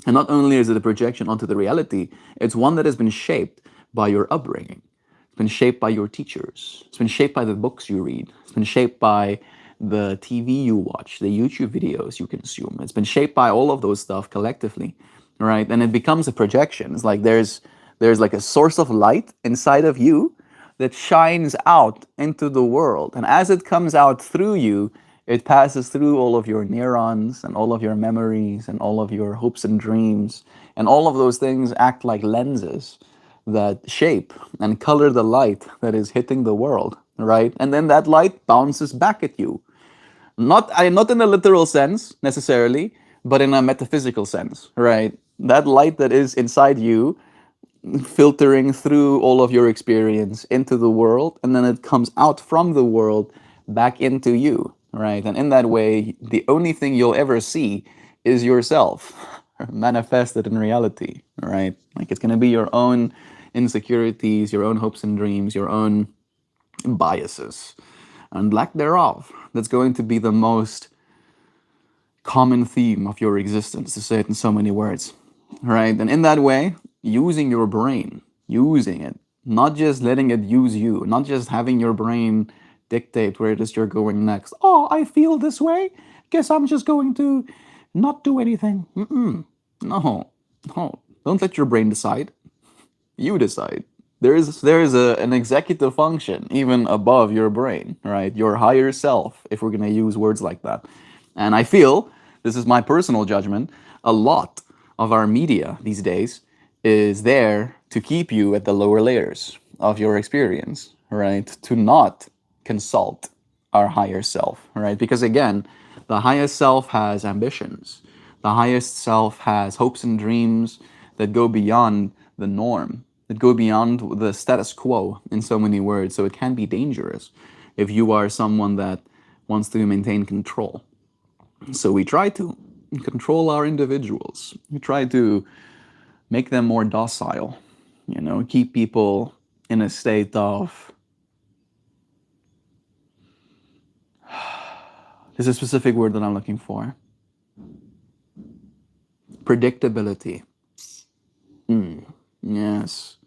[SPEAKER 1] And not only is it a projection onto the reality, it's one that has been shaped by your upbringing. It's been shaped by your teachers. It's been shaped by the books you read. It's been shaped by the TV you watch, the YouTube videos you consume. It's been shaped by all of those stuff collectively, right? And it becomes a projection. It's like there's like a source of light inside of you that shines out into the world. And as it comes out through you, it passes through all of your neurons and all of your memories and all of your hopes and dreams. And all of those things act like lenses that shape and color the light that is hitting the world, right? And then that light bounces back at you. Not in a literal sense necessarily, but in a metaphysical sense, right? That light that is inside you filtering through all of your experience into the world, and then it comes out from the world back into you, right? And in that way, the only thing you'll ever see is yourself manifested in reality, right? Like it's going to be your own insecurities, your own hopes and dreams, your own biases, and lack thereof. That's going to be the most common theme of your existence, to say it in so many words, right? And in that way, using your brain, using it, not just letting it use you, not just having your brain dictate where it is you're going next. Oh, I feel this way. Guess I'm just going to not do anything. No, no. Don't let your brain decide. You decide. An executive function even above your brain, right? Your higher self, if we're gonna use words like that. And I feel, this is my personal judgment, a lot of our media these days is there to keep you at the lower layers of your experience, right? To not consult our higher self, right? Because again, the highest self has ambitions. The highest self has hopes and dreams that go beyond the norm, that go beyond the status quo in so many words. So it can be dangerous if you are someone that wants to maintain control. So we try to control our individuals. We try to make them more docile, keep people in a state of, there's a specific word that I'm looking for, predictability. Yes.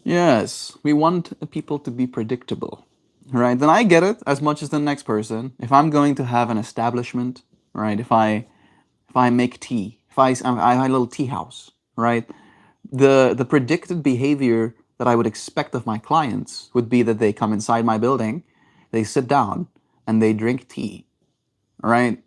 [SPEAKER 1] Yes, we want people to be predictable, right? Then I get it as much as the next person. If I'm going to have an establishment, right? If I make tea, I have a little tea house, right? The predicted behavior that I would expect of my clients would be that they come inside my building, they sit down, and they drink tea, right?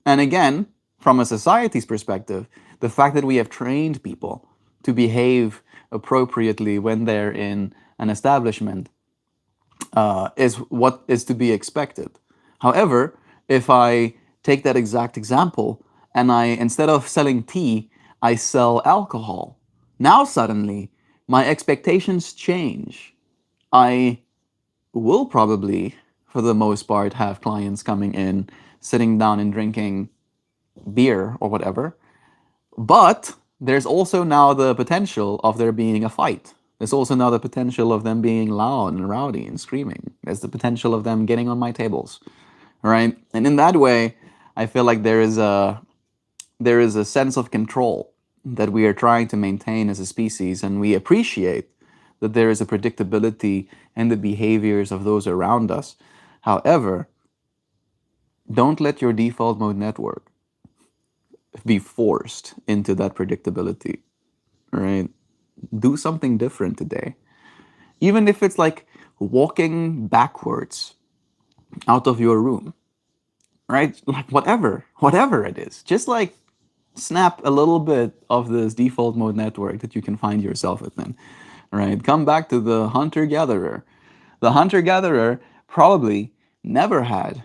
[SPEAKER 1] And again, from a society's perspective, the fact that we have trained people to behave appropriately when they're in an establishment is what is to be expected. However, if I take that exact example and instead of selling tea, I sell alcohol, now suddenly my expectations change. I will probably, for the most part, have clients coming in, sitting down and drinking beer or whatever. But there's also now the potential of there being a fight. There's also now the potential of them being loud and rowdy and screaming. There's the potential of them getting on my tables, right? And in that way, I feel like there is a sense of control that we are trying to maintain as a species, and we appreciate that there is a predictability in the behaviors of those around us. However, don't let your default mode network be forced into that predictability, right? Do something different today. Even if it's like walking backwards out of your room, right? Like whatever it is. Just like snap a little bit of this default mode network that you can find yourself within, right? Come back to the hunter gatherer. The hunter gatherer probably never had,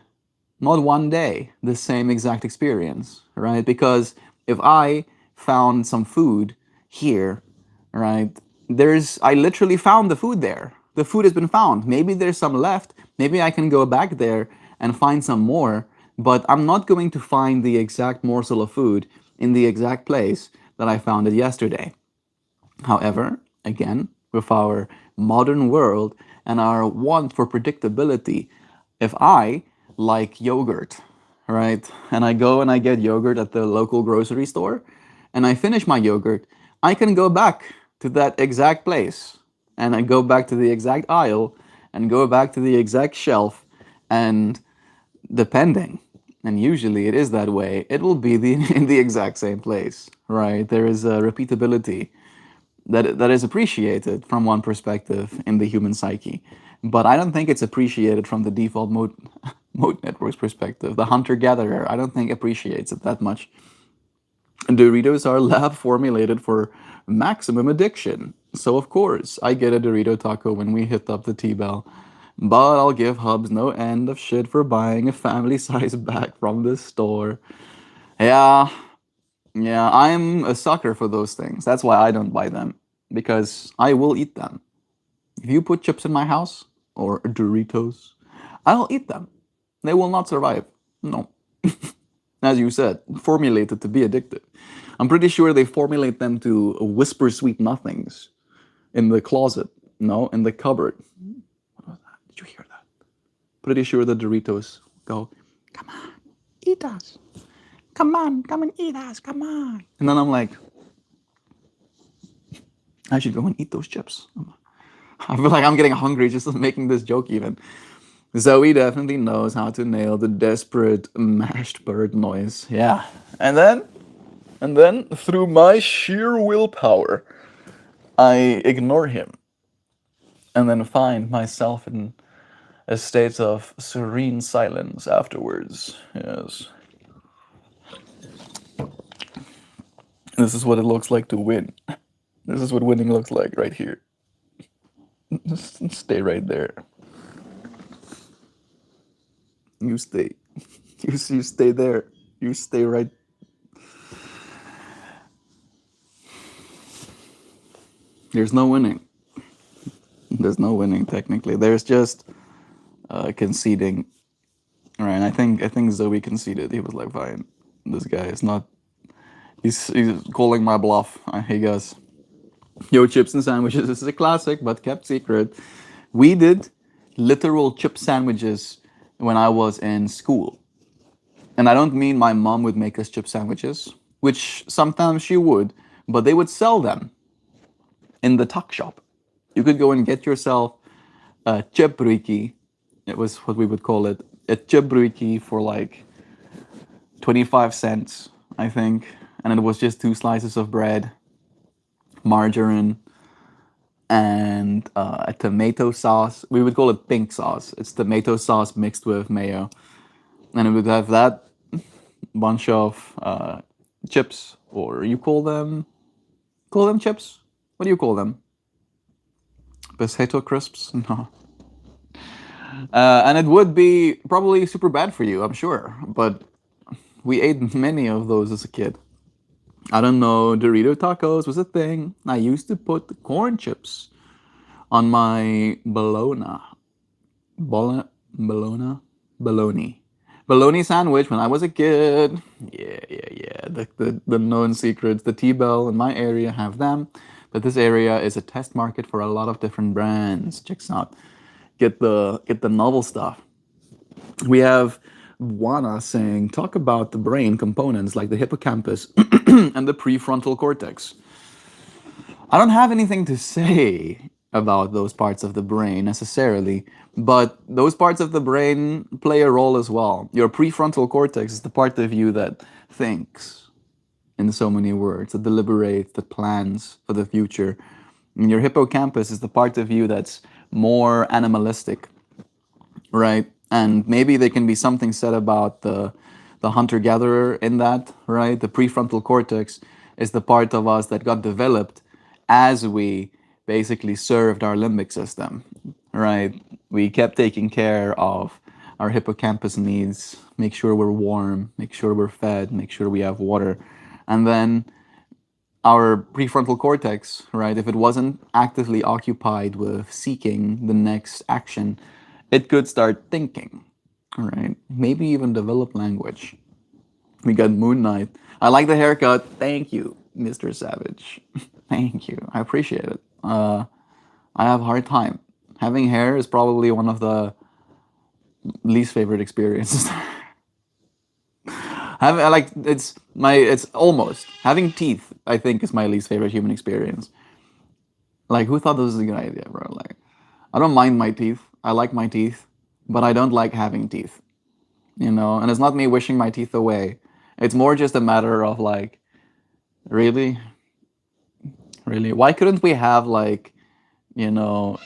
[SPEAKER 1] not one day, the same exact experience, right? Because if I found some food here, right, I literally found the food there. The food has been found. Maybe there's some left. Maybe I can go back there and find some more, but I'm not going to find the exact morsel of food in the exact place that I found it yesterday. However, again, with our modern world and our want for predictability, if I like yogurt, right, and I go and I get yogurt at the local grocery store, and I finish my yogurt, I can go back to that exact place, and I go back to the exact aisle, and go back to the exact shelf, and depending, and usually it is that way, it will be in the exact same place, right? There is a repeatability that is appreciated from one perspective in the human psyche, but I don't think it's appreciated from the default mode network's perspective. The hunter gatherer, I don't think appreciates it that much. Doritos are lab formulated for maximum addiction. So of course, I get a Dorito taco when we hit up the T-Bell. But I'll give Hubs no end of shit for buying a family size bag from the store. Yeah, yeah, I'm a sucker for those things. That's why I don't buy them. Because I will eat them. If you put chips in my house, or Doritos, I'll eat them. They will not survive. No. As you said, formulated to be addictive. I'm pretty sure they formulate them to whisper sweet nothings in the closet, no, in the cupboard. What was that? Did you hear that? Pretty sure the Doritos go, come on, eat us. Come on, come and eat us, come on. And then I'm like, I should go and eat those chips. I feel like I'm getting hungry just making this joke even. Zoe definitely knows how to nail the desperate mashed bird noise. Yeah. And then through my sheer willpower, I ignore him. And then find myself in a state of serene silence afterwards. Yes. This is what it looks like to win. This is what winning looks like right here. Just stay right there. You stay. You stay there. You stay right. There's no winning. There's no winning technically. There's just conceding. Right. I think Zoe conceded. He was like, fine. This guy is not. He's calling my bluff. He goes, yo, chips and sandwiches. This is a classic, but kept secret. We did literal chip sandwiches when I was in school. And I don't mean my mom would make us chip sandwiches, which sometimes she would, but they would sell them in the tuck shop. You could go and get yourself a chipbruiki. It was what we would call it. A chipbruiki for like 25 cents, I think. And it was just 2 slices of bread, margarine, and a tomato sauce. We would call it pink sauce. It's tomato sauce mixed with mayo. And it would have that bunch of chips, or you call them chips? What do you call them? Potato crisps? No. And it would be probably super bad for you, I'm sure. But we ate many of those as a kid. I don't know, Dorito tacos was a thing. I used to put corn chips on my bologna. Bologna, bologna, bologna sandwich when I was a kid. Yeah, yeah, yeah. The known secrets. The T-Bell in my area have them, but this area is a test market for a lot of different brands. Checks out. Get the novel stuff. We have Wana saying, talk about the brain components like the hippocampus and the prefrontal cortex. I don't have anything to say about those parts of the brain necessarily, but those parts of the brain play a role as well. Your prefrontal cortex is the part of you that thinks in so many words, that deliberates, that plans for the future. And your hippocampus is the part of you that's more animalistic, right? And maybe there can be something said about the hunter-gatherer in that, right? The prefrontal cortex is the part of us that got developed as we basically served our limbic system, right? We kept taking care of our hippocampus needs, make sure we're warm, make sure we're fed, make sure we have water. And then our prefrontal cortex, right, if it wasn't actively occupied with seeking the next action, it could start thinking, right? Maybe even develop language. We got Moon Knight. I like the haircut. Thank you, Mr. Savage. Thank you. I appreciate it. I have a hard time. Having hair is probably one of the least favorite experiences. Having like it's almost having teeth. I think is my least favorite human experience. Like who thought this was a good idea, bro? Like I don't mind my teeth. I like my teeth, but I don't like having teeth. You know, and it's not me wishing my teeth away. It's more just a matter of like, really, really, why couldn't we have like, you know,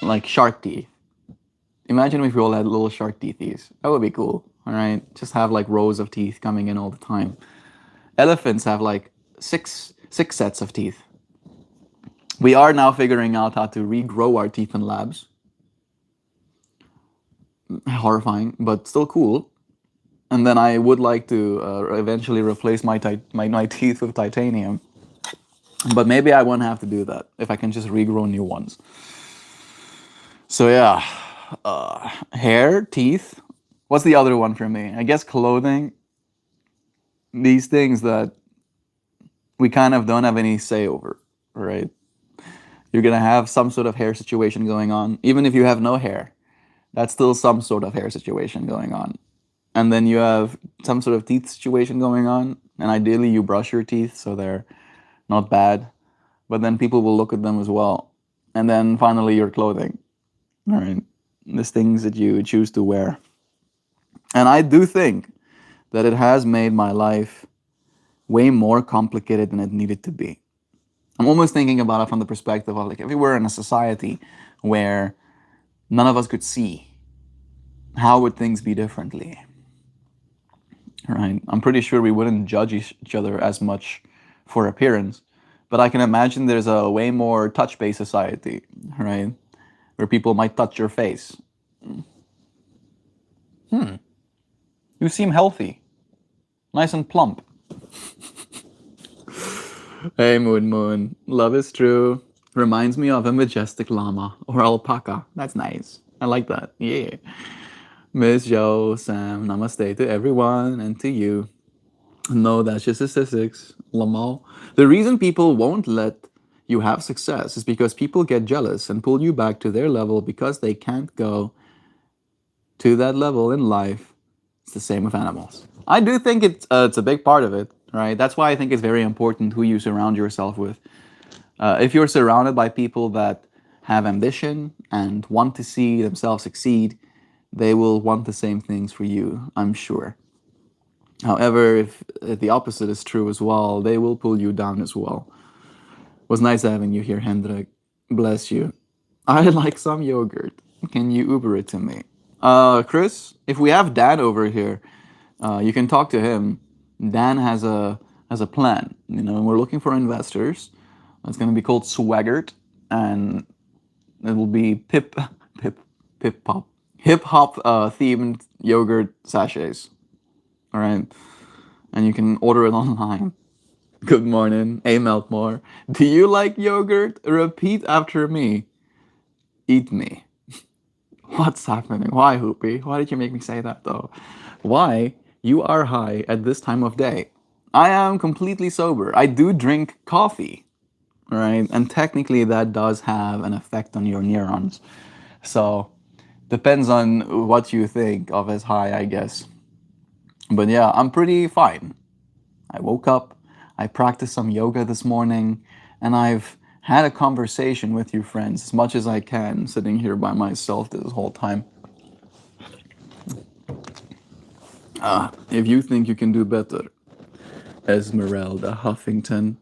[SPEAKER 1] like shark teeth? Imagine if we all had little shark teethies. That would be cool. All right, just have like rows of teeth coming in all the time. Elephants have like six sets of teeth. We are now figuring out how to regrow our teeth in labs. Horrifying, but still cool. And then I would like to eventually replace my teeth with titanium. But maybe I won't have to do that if I can just regrow new ones. So yeah, hair, teeth. What's the other one for me? I guess clothing. These things that we kind of don't have any say over, right? You're gonna have some sort of hair situation going on, even if you have no hair. That's still some sort of hair situation going on. And then you have some sort of teeth situation going on, and ideally you brush your teeth so they're not bad, but then people will look at them as well. And then finally your clothing, all right? These things that you choose to wear. And I do think that it has made my life way more complicated than it needed to be. I'm almost thinking about it from the perspective of like if we were in a society where none of us could see, how would things be differently? Right? I'm pretty sure we wouldn't judge each other as much for appearance, but I can imagine there's a way more touch-based society, right? Where people might touch your face. You seem healthy, nice and plump. Hey, Moon Moon. Love is true. Reminds me of a majestic llama or alpaca. That's nice. I like that. Yeah. Miss Joe, Sam, namaste to everyone and to you. No, that's just statistics. Lamal. The reason people won't let you have success is because people get jealous and pull you back to their level because they can't go to that level in life. It's the same with animals. I do think it's a big part of it, right? That's why I think it's very important who you surround yourself with. If you're surrounded by people that have ambition and want to see themselves succeed, they will want the same things for you, I'm sure. However, if the opposite is true as well, they will pull you down as well. It was nice having you here, Hendrik. Bless you. I like some yogurt. Can you Uber it to me? Chris, if we have Dan over here, you can talk to him. Dan has a plan. You know, we're looking for investors. It's going to be called Swaggart, and it will be pip pop hip hop themed yogurt sachets. All right, and you can order it online. Good morning, hey MeltMore. Do you like yogurt? Repeat after me. Eat me. What's happening? Why, Hoopy? Why did you make me say that though? Why you are high at this time of day? I am completely sober. I do drink coffee, right? And technically that does have an effect on your neurons. So depends on what you think of as high, I guess. But yeah, I'm pretty fine. I woke up, I practiced some yoga this morning, and I've had a conversation with you friends as much as I can, sitting here by myself this whole time. If you think you can do better, Esmeralda Huffington,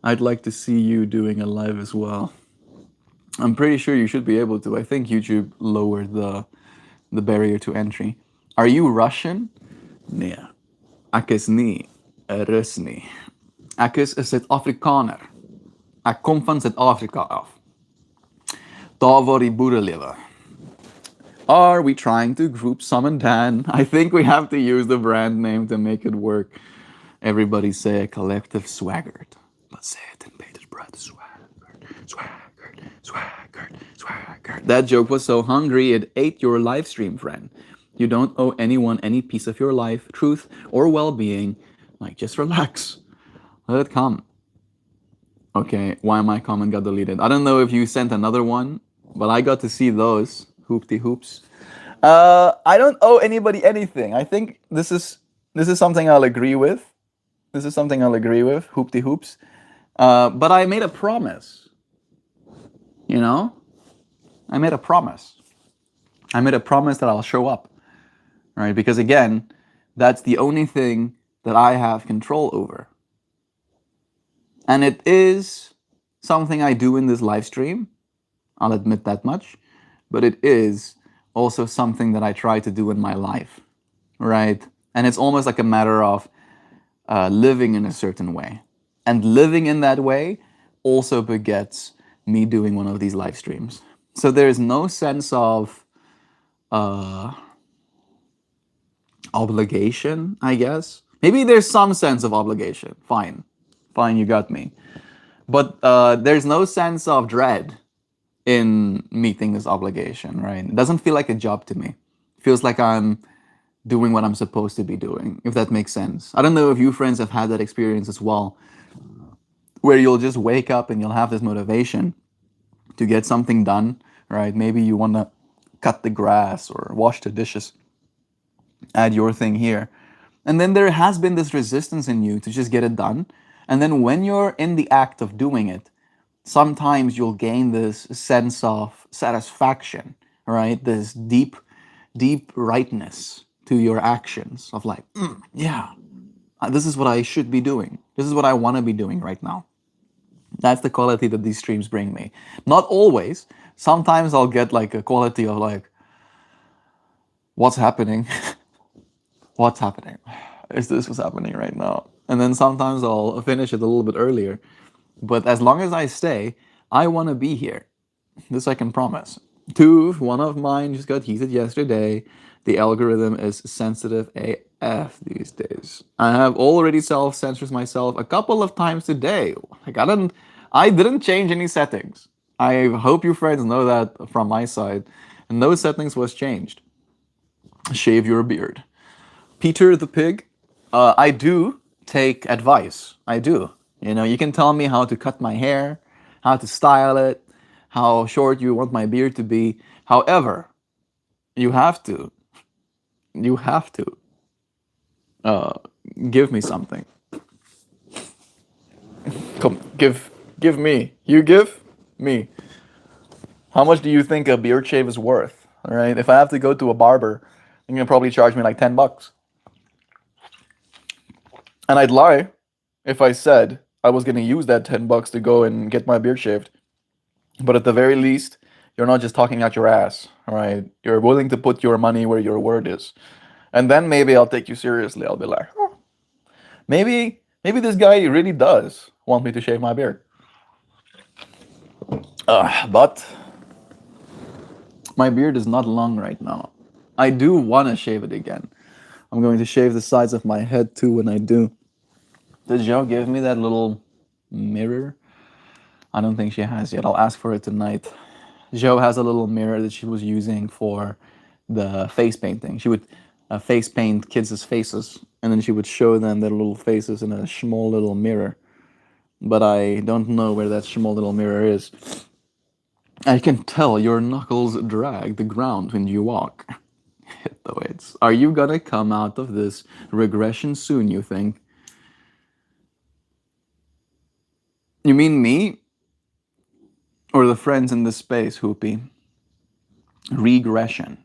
[SPEAKER 1] I'd like to see you doing a live as well. I'm pretty sure you should be able to. I think YouTube lowered the barrier to entry. Are you Russian? Nee. Ek is nie 'n Rus nie. Ek is 'n Suid-Afrikaner. Ek kom van Suid-Afrika af. Daar waar die boere lewe. Are we trying to group summon Dan? I think we have to use the brand name to make it work. Everybody say a collective swaggart. Let's say it in bated breath. Swaggart, swaggart, swaggart, swaggart. That joke was so hungry it ate your live stream, friend. You don't owe anyone any piece of your life, truth, or well-being. Like, just relax. Let it come. Okay, why my comment got deleted? I don't know if you sent another one, but I got to see those. Hoopty hoops. I don't owe anybody anything. I think this is something I'll agree with. This is something I'll agree with. Hoopty hoops. But I made a promise. You know, I made a promise. I made a promise that I'll show up, right? Because again, that's the only thing that I have control over. And it is something I do in this live stream. I'll admit that much. But it is also something that I try to do in my life, right? And it's almost like a matter of living in a certain way. And living in that way also begets me doing one of these live streams. So there's no sense of obligation, I guess. Maybe there's some sense of obligation. Fine. Fine, you got me. But there's no sense of dread in meeting this obligation, right? It doesn't feel like a job to me. It feels like I'm doing what I'm supposed to be doing, if that makes sense. I don't know if you friends have had that experience as well, where you'll just wake up and you'll have this motivation to get something done, right? Maybe you want to cut the grass or wash the dishes, add your thing here. And then there has been this resistance in you to just get it done. And then when you're in the act of doing it, sometimes you'll gain this sense of satisfaction, right? This deep, deep rightness to your actions of like, yeah, this is what I should be doing. This is what I want to be doing right now. That's the quality that these streams bring me. Not always. Sometimes I'll get like a quality of like, what's happening? What's happening? Is this what's happening right now? And then sometimes I'll finish it a little bit earlier. But as long as I stay, I want to be here. This I can promise. Two, one of mine just got heated yesterday. The algorithm is sensitive AF these days. I have already self-censored myself a couple of times today. Like I didn't change any settings. I hope you friends know that from my side. And no settings was changed. Shave your beard. Peter the pig, I do take advice. I do. You know, you can tell me how to cut my hair, how to style it, how short you want my beard to be. However, you have to give me something. Come, give me. You give me. How much do you think a beard shave is worth? All right. If I have to go to a barber, you're gonna probably charge me like $10. And I'd lie if I said I was gonna use that $10 to go and get my beard shaved. But at the very least, you're not just talking out your ass, all right? You're willing to put your money where your word is. And then maybe I'll take you seriously. I'll be like, oh, maybe this guy really does want me to shave my beard. But my beard is not long right now. I do want to shave it again. I'm going to shave the sides of my head too when I do. Did Joe give me that little mirror? I don't think she has yet. I'll ask for it tonight. Jo has a little mirror that she was using for the face painting. She would face paint kids' faces, and then she would show them their little faces in a small little mirror. But I don't know where that small little mirror is. I can tell your knuckles drag the ground when you walk. Hit the weights. Are you gonna come out of this regression soon, you think? You mean me? Or the friends in this space, Hoopy? Regression.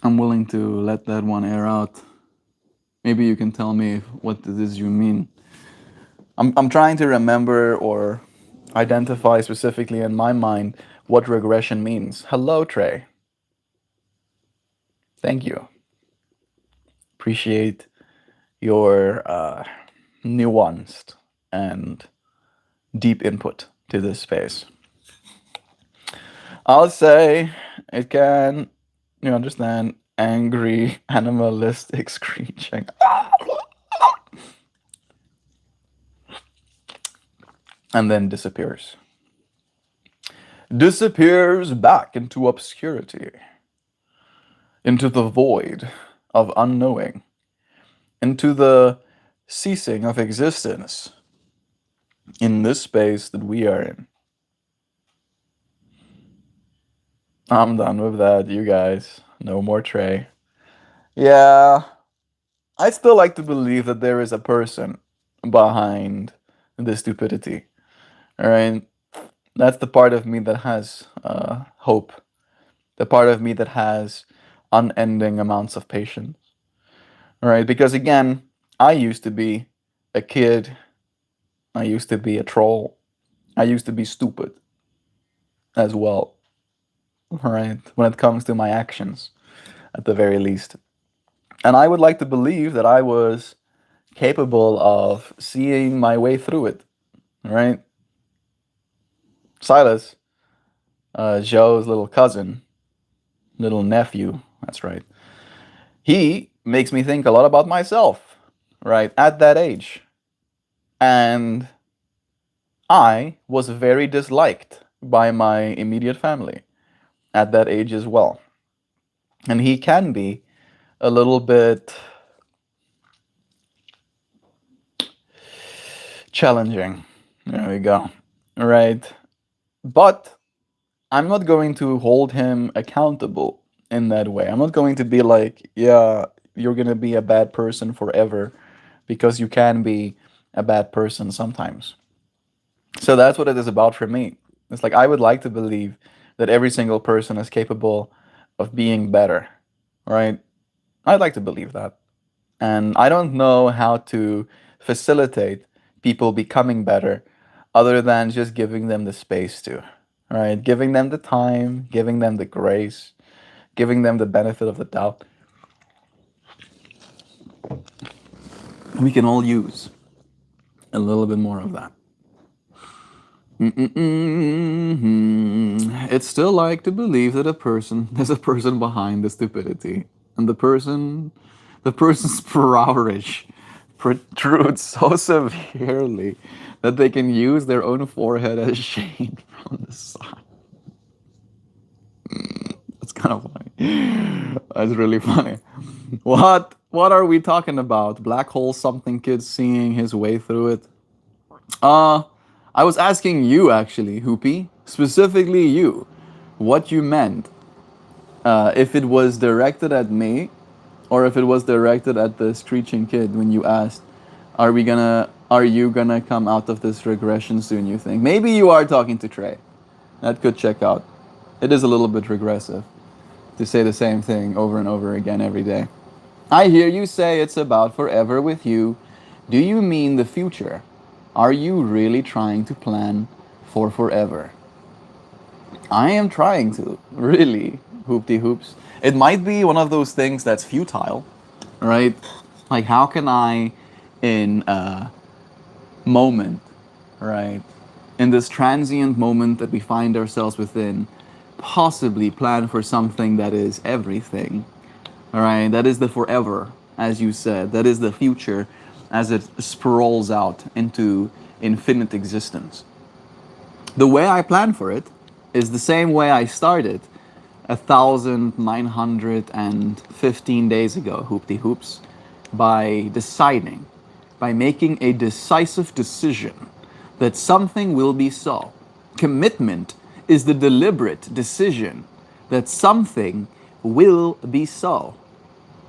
[SPEAKER 1] I'm willing to let that one air out. Maybe you can tell me what it is you mean. I'm trying to remember or identify specifically in my mind what regression means. Hello, Trey. Thank you. Appreciate your nuanced and deep input to this space. I'll say it can, you understand, angry, animalistic screeching. And then disappears. Disappears back into obscurity, into the void of unknowing, into the ceasing of existence in this space that we are in. I'm done with that, you guys. No more Trey. Yeah, I still like to believe that there is a person behind the stupidity. All right, that's the part of me that has hope. The part of me that has unending amounts of patience. All right, because again, I used to be a kid. I used to be a troll. I used to be stupid as well. All right, when it comes to my actions, at the very least. And I would like to believe that I was capable of seeing my way through it. All right, Silas, Joe's little cousin, little nephew. That's right. He makes me think a lot about myself, right, at that age. And I was very disliked by my immediate family at that age as well. And he can be a little bit challenging. There we go. Right. But I'm not going to hold him accountable in that way. I'm not going to be like, yeah, you're going to be a bad person forever because you can be a bad person sometimes. So that's what it is about for me. It's like I would like to believe that every single person is capable of being better, right? I'd like to believe that. And I don't know how to facilitate people becoming better other than just giving them the space to, right? Giving them the time, giving them the grace, giving them the benefit of the doubt. We can all use a little bit more of that. It's still like to believe that there's a person behind the stupidity, and the person's prowess protrudes so severely that they can use their own forehead as shade from the side. That's kind of funny. That's really funny. What are we talking about? Black hole something kid seeing his way through it? I was asking you actually, Hoopy, specifically you, what you meant. If it was directed at me, or if it was directed at the screeching kid when you asked, are you gonna come out of this regression soon, you think? Maybe you are talking to Trey. That could check out. It is a little bit regressive to say the same thing over and over again every day. I hear you say it's about forever with you. Do you mean the future? Are you really trying to plan for forever? I am trying to, really, hoopty hoops. It might be one of those things that's futile, right? Like, how can I, in a moment, right, in this transient moment that we find ourselves within, possibly plan for something that is everything, all right? That is the forever, as you said, that is the future. as it sprawls out into infinite existence. The way I plan for it is the same way I started 1,915 days ago, hoopty hoops, by deciding, by making a decisive decision that something will be so. Commitment is the deliberate decision that something will be so.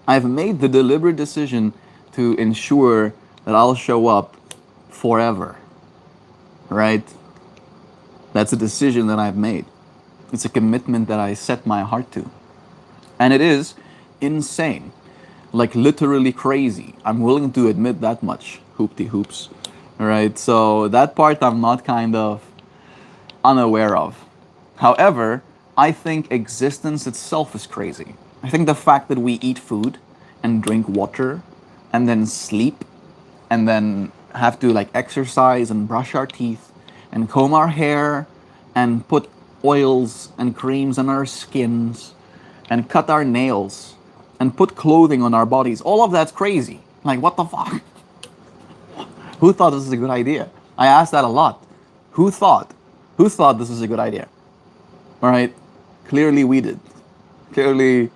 [SPEAKER 1] I've made the deliberate decision to ensure that I'll show up forever, right? That's a decision that I've made. It's a commitment that I set my heart to. And it is insane, like literally crazy. I'm willing to admit that much, hoopty hoops, right? So that part I'm not kind of unaware of. However, I think existence itself is crazy. I think the fact that we eat food and drink water and then sleep and then have to like exercise and brush our teeth and comb our hair and put oils and creams on our skins and cut our nails and put clothing on our bodies. All of that's crazy. Like, what the fuck? Who thought this is a good idea? I asked that a lot. Who thought? Who thought this was a good idea? All right. Clearly we did. Clearly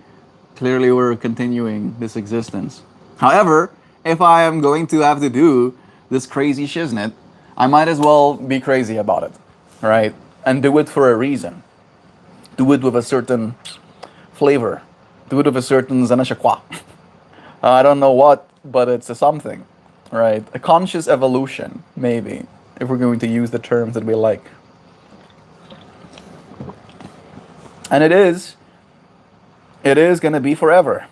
[SPEAKER 1] we're continuing this existence. However, if I am going to have to do this crazy shiznit, I might as well be crazy about it, right? And do it for a reason. Do it with a certain flavor. Do it with a certain zanashakwa. I don't know what, but it's a something, right? A conscious evolution, maybe, if we're going to use the terms that we like. And it is going to be forever,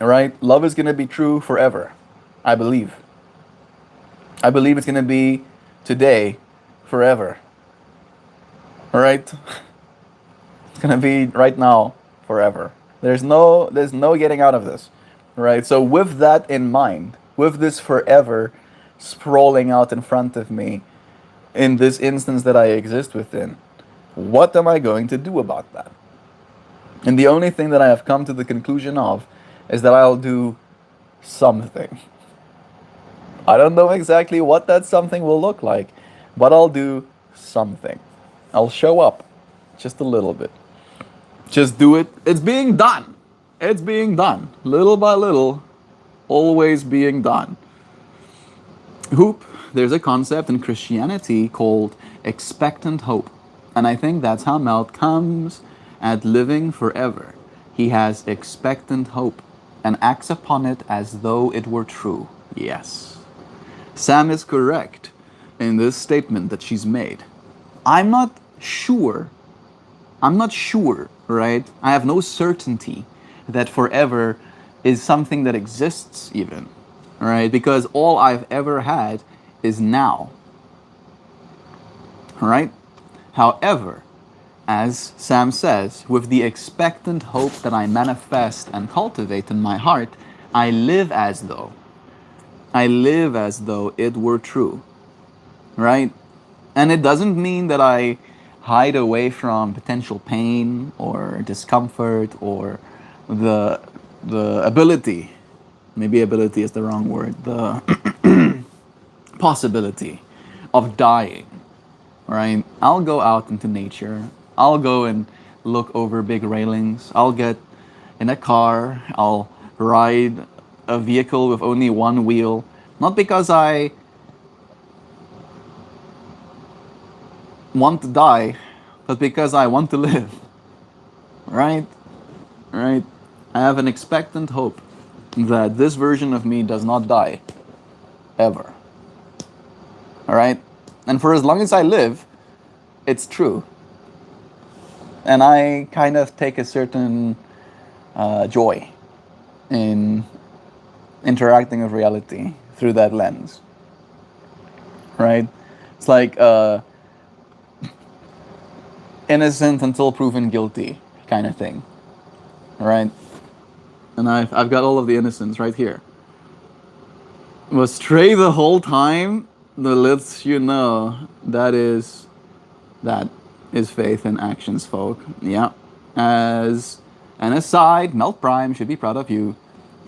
[SPEAKER 1] right? Love is going to be true forever, I believe. I believe it's going to be today, forever. All right? It's going to be right now, forever. There's no getting out of this, right? So with that in mind, with this forever sprawling out in front of me, in this instance that I exist within, what am I going to do about that? And the only thing that I have come to the conclusion of is that I'll do something. I don't know exactly what that something will look like, but I'll do something. I'll show up just a little bit. Just do it. It's being done. It's being done. Little by little, always being done. Hoop, there's a concept in Christianity called expectant hope. And I think that's how Melt comes at living forever. He has expectant hope and acts upon it as though it were true. Yes. Sam is correct in this statement that she's made. I'm not sure, right? I have no certainty that forever is something that exists even, right? Because all I've ever had is now, right? However, as Sam says, with the expectant hope that I manifest and cultivate in my heart, I live as though it were true, right? And it doesn't mean that I hide away from potential pain or discomfort or the ability, maybe ability is the wrong word, the possibility of dying, right? I'll go out into nature. I'll go and look over big railings. I'll get in a car. I'll ride a vehicle with only one wheel. Not because I want to die, but because I want to live. Right? Right? I have an expectant hope that this version of me does not die. Ever. Alright? And for as long as I live, it's true. And I kind of take a certain joy in interacting with reality through that lens. Right? It's like innocent until proven guilty kind of thing. Right? And I've got all of the innocence right here. Was stray the whole time? That lets you know that is faith in actions, folk. Yeah. As an aside, Melt Prime should be proud of you.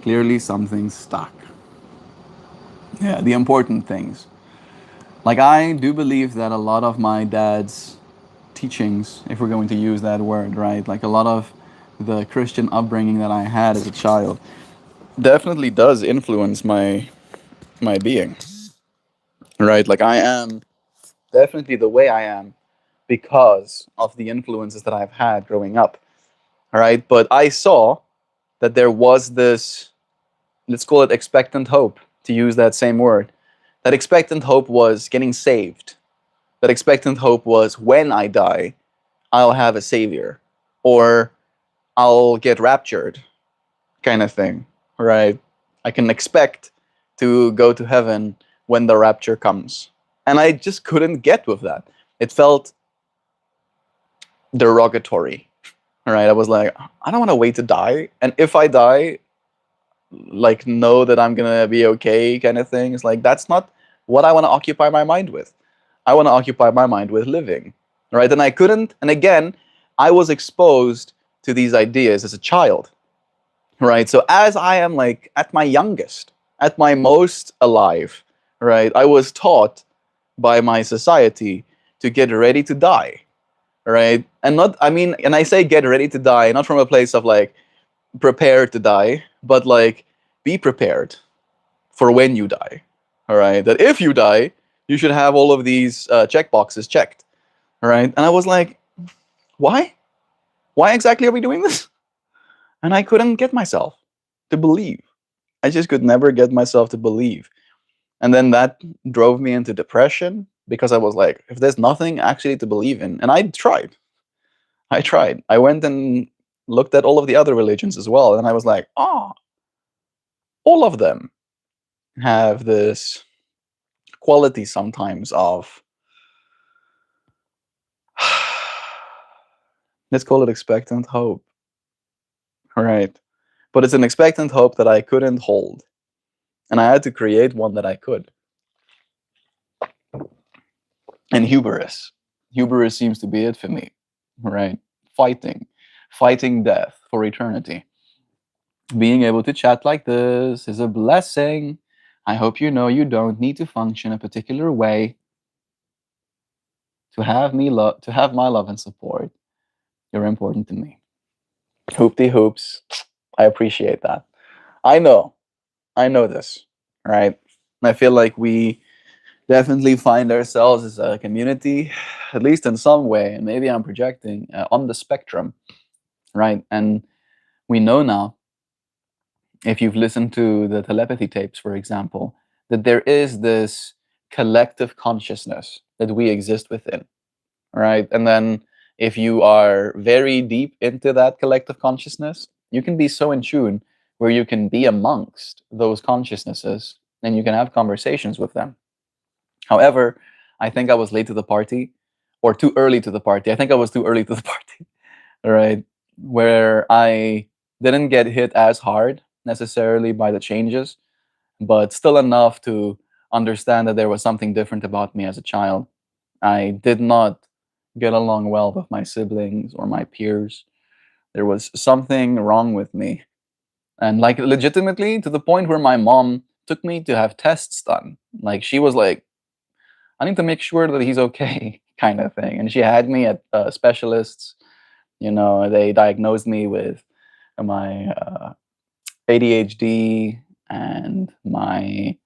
[SPEAKER 1] Clearly something stuck. Yeah, the important things. Like, I do believe that a lot of my dad's teachings, if we're going to use that word, right? Like, a lot of the Christian upbringing that I had as a child definitely does influence my being, right? Like, I am definitely the way I am because of the influences that I've had growing up, right? But I saw that there was this, let's call it expectant hope, to use that same word. That expectant hope was getting saved. That expectant hope was when I die, I'll have a savior, or I'll get raptured, kind of thing, right? I can expect to go to heaven when the rapture comes. And I just couldn't get with that. It felt derogatory, right? I was like, I don't want to wait to die. And if I die, like, know that I'm gonna be okay, kind of thing. It's like, that's not what I want to occupy my mind with. I want to occupy my mind with living, right? And I couldn't. And again, I was exposed to these ideas as a child, right? So as I am like at my youngest, at my most alive, right? I was taught by my society to get ready to die, right? And not, I mean, and I say get ready to die, not from a place of like prepare to die, but like be prepared for when you die. All right, that if you die, you should have all of these check boxes checked. All right, and I was like, why? Why exactly are we doing this? And I couldn't get myself to believe. I just could never get myself to believe. And then that drove me into depression because I was like, if there's nothing actually to believe in, and I tried. I tried. I went and looked at all of the other religions as well, and I was like, oh, all of them have this quality sometimes of, let's call it expectant hope, right? But it's an expectant hope that I couldn't hold, and I had to create one that I could. And hubris seems to be it for me, right? Fighting death for eternity. Being able to chat like this is a blessing. I hope you know you don't need to function a particular way to have my love and support. You're important to me. Hoopty hoops. I appreciate that. I know. I know this, right? And I feel like we definitely find ourselves as a community, at least in some way, and maybe I'm projecting, on the spectrum, right? And we know now, if you've listened to the telepathy tapes, for example, that there is this collective consciousness that we exist within, right? And then if you are very deep into that collective consciousness, you can be so in tune where you can be amongst those consciousnesses and you can have conversations with them. However, I think I was late to the party or too early to the party. I think I was too early to the party, right? Where I didn't get hit as hard necessarily by the changes, but still enough to understand that there was something different about me as a child. I did not get along well with my siblings or my peers. There was something wrong with me. And like legitimately to the point where my mom took me to have tests done. Like she was like, I need to make sure that he's okay, kind of thing. And she had me at specialists. You know, they diagnosed me with my ADHD and my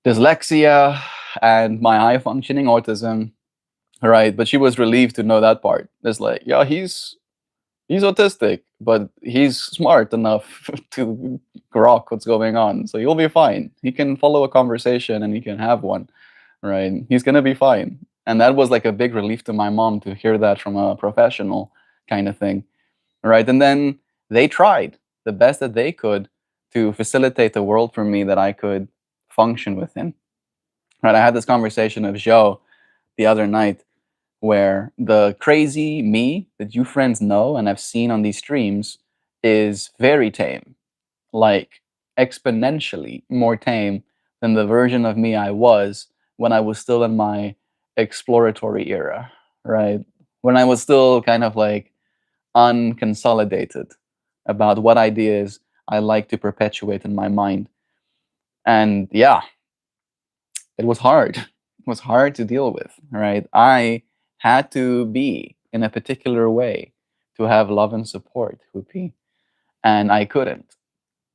[SPEAKER 1] dyslexia and my high functioning autism, right? But she was relieved to know that part. It's like, yeah, he's autistic, but he's smart enough to grok what's going on. So you'll be fine. He can follow a conversation and he can have one, right? He's gonna be fine. And that was like a big relief to my mom to hear that from a professional kind of thing, right? And then they tried the best that they could to facilitate a world for me that I could function within. Right? I had this conversation with Joe the other night where the crazy me that you friends know and have seen on these streams is very tame, like exponentially more tame than the version of me I was when I was still in my exploratory era, right? When I was still kind of like unconsolidated about what ideas I like to perpetuate in my mind. And yeah, it was hard. It was hard to deal with, right? I had to be in a particular way to have love and support, Hoopy. And I couldn't.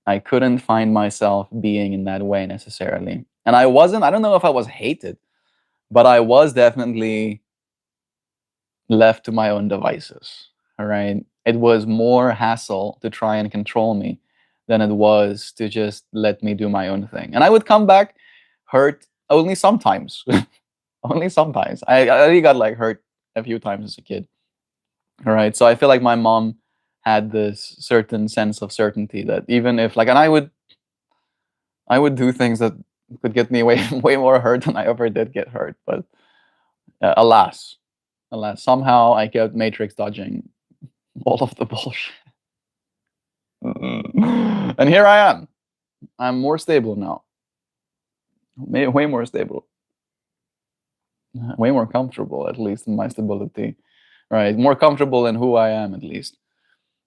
[SPEAKER 1] I couldn't find myself being in that way necessarily. And I wasn't, I don't know if I was hated, but I was definitely left to my own devices. All right. It was more hassle to try and control me than it was to just let me do my own thing. And I would come back hurt only sometimes. Only sometimes. I only got like hurt a few times as a kid. All right. So I feel like my mom had this certain sense of certainty that even if like, and I would do things that could get me way way more hurt than I ever did get hurt. But alas, alas, somehow I kept matrix dodging all of the bullshit. And here I am. I'm more stable now. Way more stable. Way more comfortable, at least in my stability. Right? More comfortable in who I am, at least.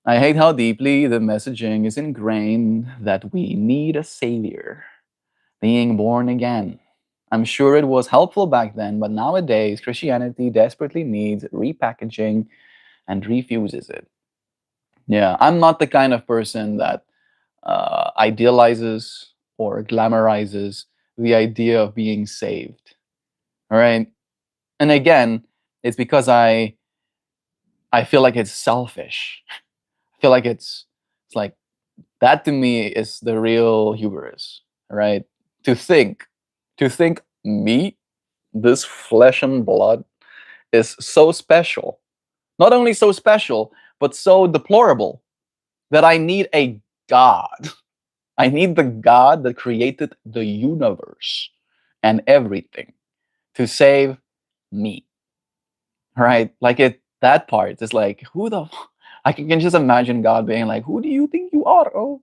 [SPEAKER 1] I hate how deeply the messaging is ingrained that we need a savior, being born again. I'm sure it was helpful back then, but nowadays Christianity desperately needs repackaging and refuses it. Yeah, I'm not the kind of person that idealizes or glamorizes the idea of being saved. All right, and again, it's because I feel like it's selfish. I feel like it's like that to me is the real hubris. Right, to think, to think me, this flesh and blood, is so special. Not only so special, but so deplorable that I need a God. I need the God that created the universe and everything to save me. Right? Like it that part is like, who the I can just imagine God being like, who do you think you are? Oh,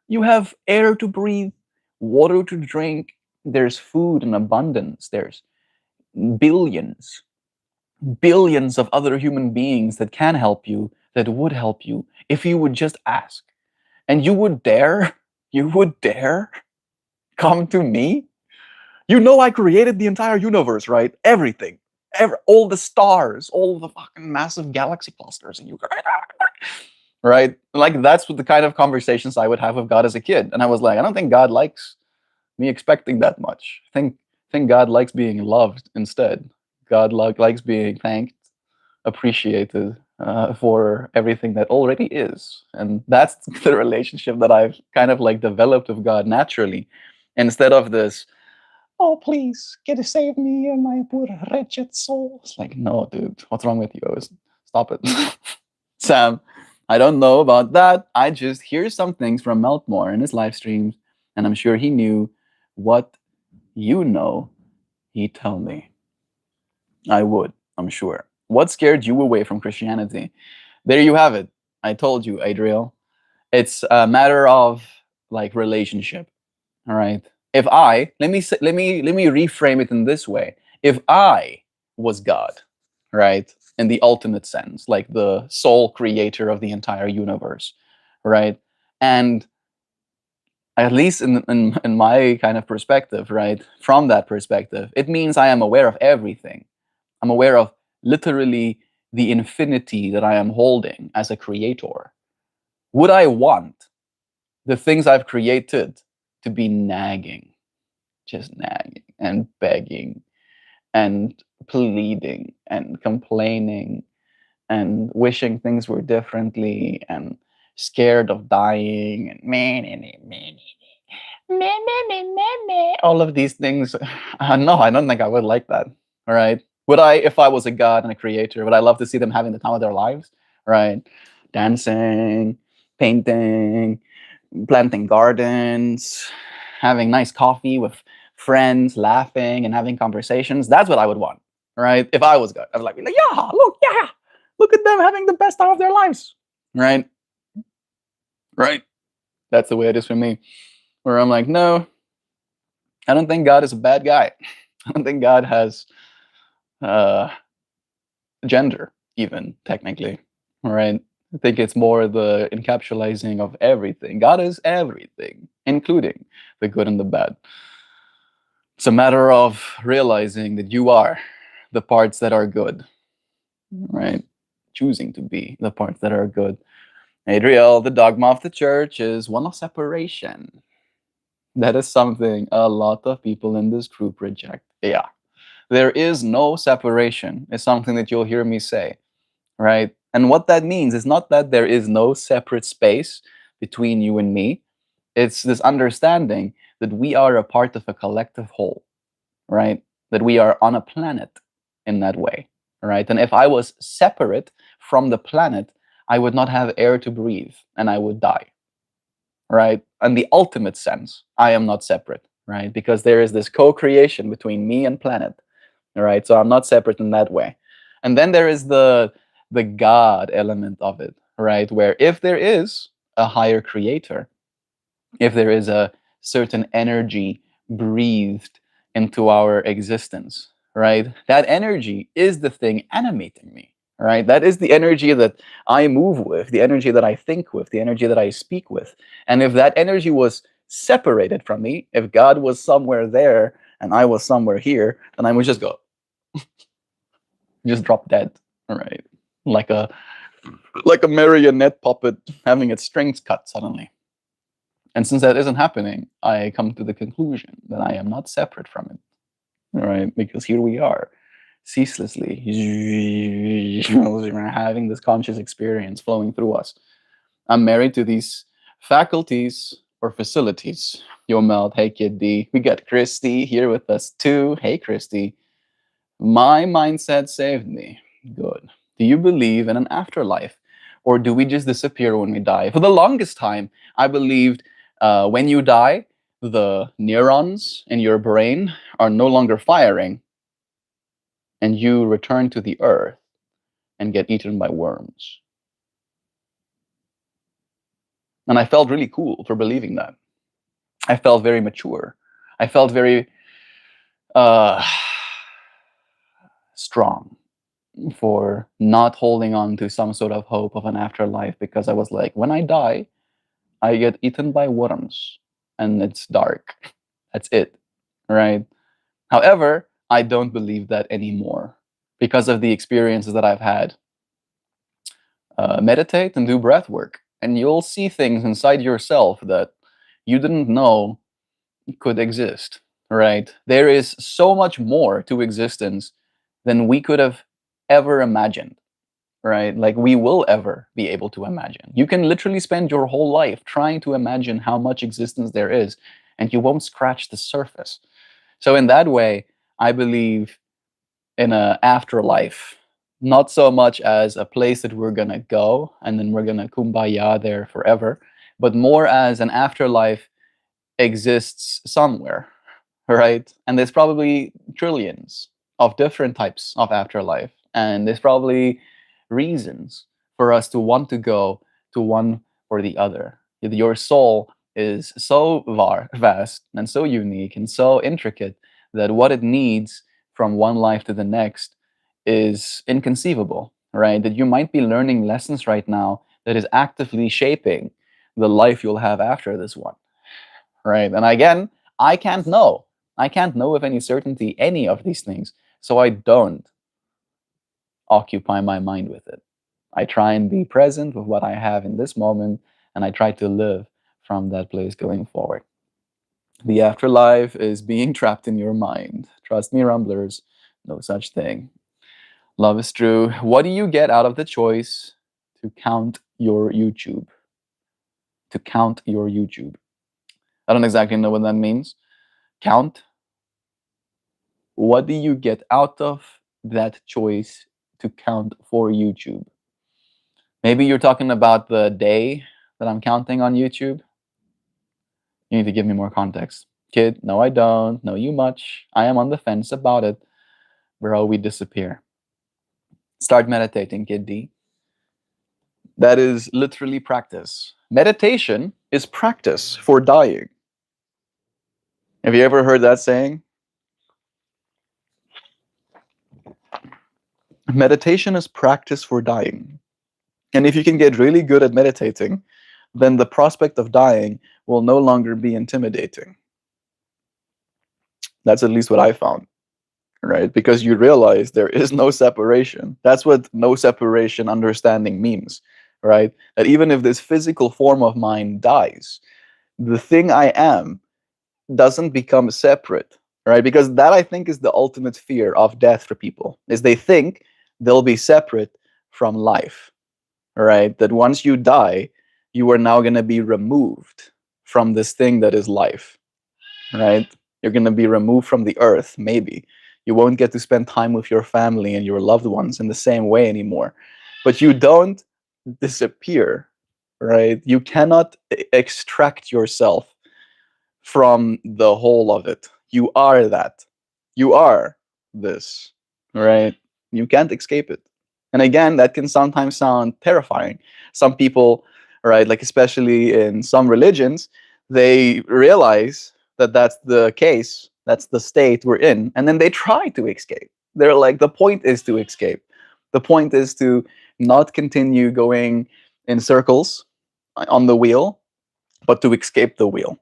[SPEAKER 1] you have air to breathe, water to drink, there's food in abundance, there's billions, billions of other human beings that can help you, that would help you if you would just ask. And you would dare, you would dare come to me? You know I created the entire universe, right? Everything. All the stars, all the fucking massive galaxy clusters, and you right? Like that's what the kind of conversations I would have with God as a kid. And I was like, I don't think God likes me expecting that much. I think God likes being loved instead. God likes being thanked, appreciated for everything that already is. And that's the relationship that I've kind of like developed with God naturally. Instead of this, oh, please, get to save me and my poor wretched soul. It's like, no, dude, what's wrong with you? Stop it. Sam, I don't know about that. I just hear some things from Meltmore in his live streams, and I'm sure he knew what you know. He'd tell me. I would, I'm sure. What scared you away from Christianity? There you have it. I told you, Adriel. It's a matter of like relationship. All right. If I let me reframe it in this way. If I was God, right, in the ultimate sense, like the sole creator of the entire universe, right, and at least in my kind of perspective, right, from that perspective, it means I am aware of everything. I'm aware of literally the infinity that I am holding as a creator. Would I want the things I've created to be nagging, just nagging and begging and pleading and complaining and wishing things were differently and scared of dying and all of these things? No, I don't think I would like that. All right. Would I, if I was a god and a creator, would I love to see them having the time of their lives? Right. Dancing, painting, planting gardens, having nice coffee with friends, laughing and having conversations. That's what I would want, right? If I was God, I would like, be like, yeah, look at them having the best time of their lives, right? Right. That's the way it is for me. Where I'm like, no, I don't think God is a bad guy. I don't think God has uh, gender, even technically, right? I think it's more the encapsulating of everything. God is everything. including the good and the bad. It's a matter of realizing that you are the parts that are good, right? Choosing to be the parts that are good. Adriel, the dogma of the church is one of separation. That is something a lot of people in this group reject. Yeah. There is no separation, is something that you'll hear me say, right? And what that means is not that there is no separate space between you and me. It's this understanding that we are a part of a collective whole, right? That we are on a planet in that way, right? And if I was separate from the planet, I would not have air to breathe and I would die, right? In the ultimate sense, I am not separate, right? Because there is this co-creation between me and planet, right? So I'm not separate in that way. And then there is the God element of it, right? Where if there is a higher creator, if there is a certain energy breathed into our existence, right? That energy is the thing animating me, right? That is the energy that I move with, the energy that I think with, the energy that I speak with. And if that energy was separated from me, if God was somewhere there and I was somewhere here, then I would just go, just drop dead, right? Like a marionette puppet having its strings cut suddenly. And since that isn't happening, I come to the conclusion that I am not separate from it, right? Because here we are, ceaselessly having this conscious experience flowing through us. I'm married to these faculties or facilities. Yo, Melt, hey, Kid D. We got Christy here with us too. Hey, Christy. My mindset saved me. Good. Do you believe in an afterlife? Or do we just disappear when we die? For the longest time, I believed when you die, the neurons in your brain are no longer firing and you return to the earth and get eaten by worms. And I felt really cool for believing that. I felt very mature. I felt very uh, strong for not holding on to some sort of hope of an afterlife, because I was like, when I die, I get eaten by worms and it's dark. That's it, right? However, I don't believe that anymore because of the experiences that I've had. Meditate and do breath work, and you'll see things inside yourself that you didn't know could exist, right? There is so much more to existence than we could have ever imagined, right? Like we will ever be able to imagine. You can literally spend your whole life trying to imagine how much existence there is, and you won't scratch the surface. So, in that way, I believe in a afterlife, not so much as a place that we're gonna go and then we're gonna kumbaya there forever, but more as an afterlife exists somewhere, right? And there's probably trillions of different types of afterlife, and there's probably reasons for us to want to go to one or the other. Your soul is so vast and so unique and so intricate that what it needs from one life to the next is inconceivable, right? That you might be learning lessons right now that is actively shaping the life you'll have after this one, right? And again, I can't know. I can't know with any certainty any of these things, so I don't occupy my mind with it. I try and be present with what I have in this moment, and I try to live from that place going forward. The afterlife is being trapped in your mind. Trust me, Rumblers, no such thing. Love is true. What do you get out of the choice to count your YouTube? To count your YouTube. I don't exactly know what that means. Count. What do you get out of that choice to count for YouTube? Maybe you're talking about the day that I'm counting on YouTube. You need to give me more context. Kid, no, I don't know you much. I am on the fence about it. Bro, we disappear. Start meditating, Kid D. That is literally practice. Meditation is practice for dying. Have you ever heard that saying? Meditation is practice for dying. And if you can get really good at meditating, then the prospect of dying will no longer be intimidating. That's at least what I found, right? Because you realize there is no separation. That's what no separation understanding means, right? That even if this physical form of mine dies, the thing I am doesn't become separate, right? Because that, I think, is the ultimate fear of death for people, is they think they'll be separate from life, right? That once you die, you are now going to be removed from this thing that is life, right? You're going to be removed from the earth, maybe. You won't get to spend time with your family and your loved ones in the same way anymore. But you don't disappear, right? You cannot extract yourself from the whole of it. You are that. You are this, right? You can't escape it. And again, that can sometimes sound terrifying. Some people, right, like especially in some religions, they realize that that's the case, that's the state we're in, and then they try to escape. They're like, the point is to escape. The point is to not continue going in circles on the wheel, but to escape the wheel.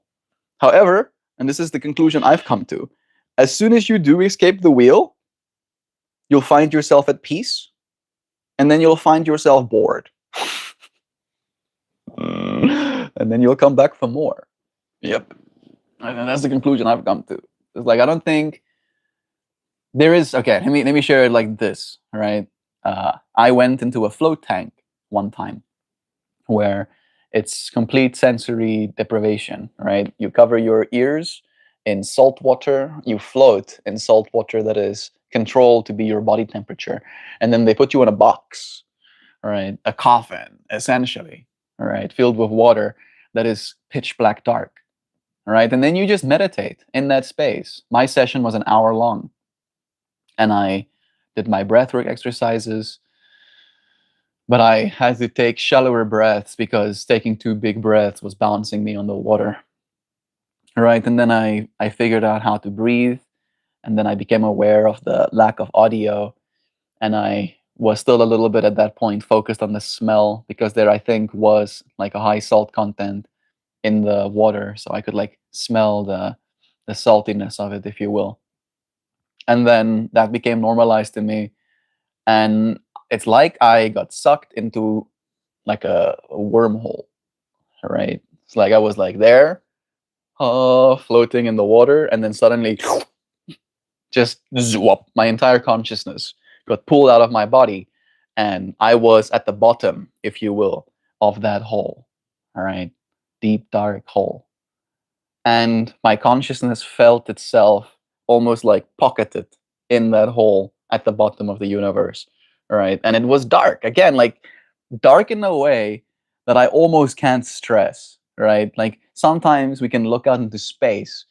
[SPEAKER 1] However, and this is the conclusion I've come to, as soon as you do escape the wheel, you'll find yourself at peace, and then you'll find yourself bored. And then you'll come back for more. Yep. And that's the conclusion I've come to. It's like, I don't think there is, okay, let me share it like this, right? I went into a float tank one time where it's complete sensory deprivation, right? You cover your ears in salt water, you float in salt water that is controlled to be your body temperature, and then they put you in a box, right? A coffin, essentially, all right, filled with water that is pitch black dark, all right? And then you just meditate in that space. My session was an hour long, and I did my breathwork exercises, but I had to take shallower breaths because taking too big breaths was bouncing me on the water. Right. And then I figured out how to breathe. And then I became aware of the lack of audio. And I was still a little bit at that point focused on the smell because there, I think, was like a high salt content in the water. So I could like smell the saltiness of it, if you will. And then that became normalized to me. And it's like I got sucked into like a wormhole, right? It's like I was like there, floating in the water, and then suddenly, just zoop, my entire consciousness got pulled out of my body, and I was at the bottom, if you will, of that hole, all right, deep dark hole, and my consciousness felt itself almost like pocketed in that hole at the bottom of the universe, all right, and it was dark again, like dark in a way that I almost can't stress, right? Like sometimes we can look out into space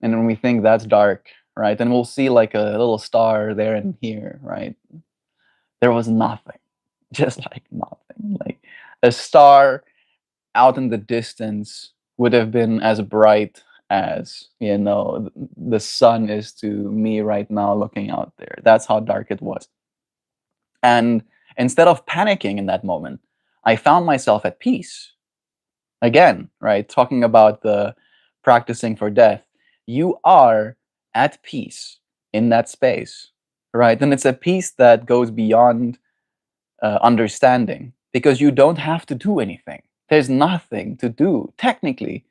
[SPEAKER 1] and when we think that's dark, right, then we'll see like a little star there and here, right? There was nothing, just like nothing. Like a star out in the distance would have been as bright as, the sun is to me right now looking out there. That's how dark it was. And instead of panicking in that moment, I found myself at peace. Again, right? Talking about the practicing for death, you are at peace in that space, right? And it's a peace that goes beyond understanding because you don't have to do anything. There's nothing to do. Technically,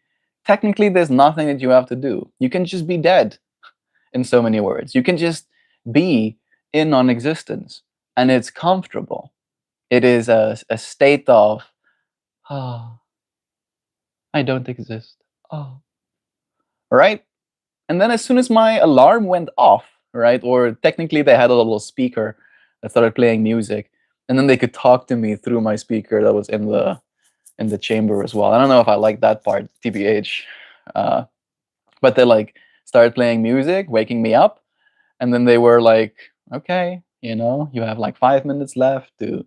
[SPEAKER 1] there's nothing that you have to do. You can just be dead, in so many words. You can just be in non-existence, and it's comfortable. It is a state of, oh, I don't exist. Oh, right? And then as soon as my alarm went off, right? Or technically they had a little speaker that started playing music, and then they could talk to me through my speaker that was in the chamber as well. I don't know if I like that part, TBH. Uh, but they like started playing music, waking me up, and then they were like, okay, you have like 5 minutes left to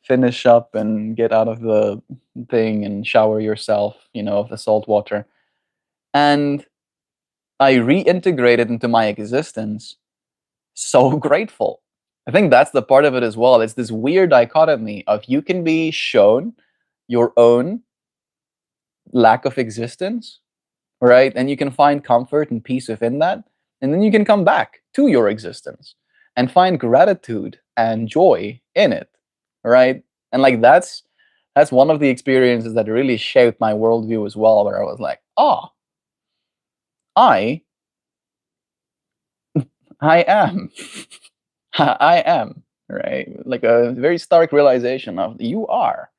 [SPEAKER 1] finish up and get out of the thing and shower yourself, of the salt water. And I reintegrated into my existence so grateful. I think that's the part of it as well. It's this weird dichotomy of you can be shown your own lack of existence, right? And you can find comfort and peace within that. And then you can come back to your existence and find gratitude and joy in it, right? And like that's one of the experiences that really shaped my worldview as well, where I was like, oh, I I am. I am, right? Like a very stark realization of you are.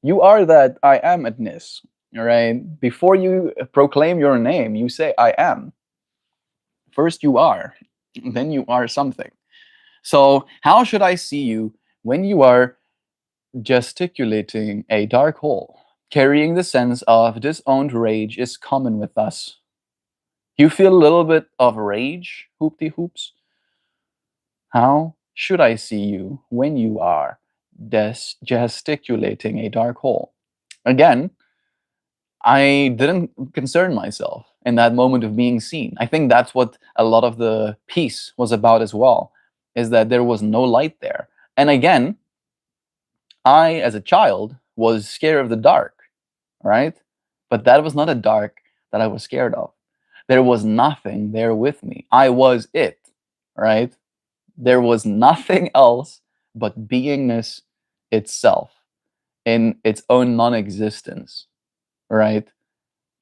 [SPEAKER 1] You are that I am-ness, right? Before you proclaim your name, you say I am. First you are, then you are something. So how should I see you when you are gesticulating a dark hole, carrying the sense of disowned rage is common with us? You feel a little bit of rage, hoopty hoops? How should I see you when you are gesticulating a dark hole? Again, I didn't concern myself in that moment of being seen. I think that's what a lot of the piece was about as well, is that there was no light there. And again, I, as a child, was scared of the dark, right? But that was not a dark that I was scared of. There was nothing there with me. I was it, right? There was nothing else but beingness itself in its own non existence, right?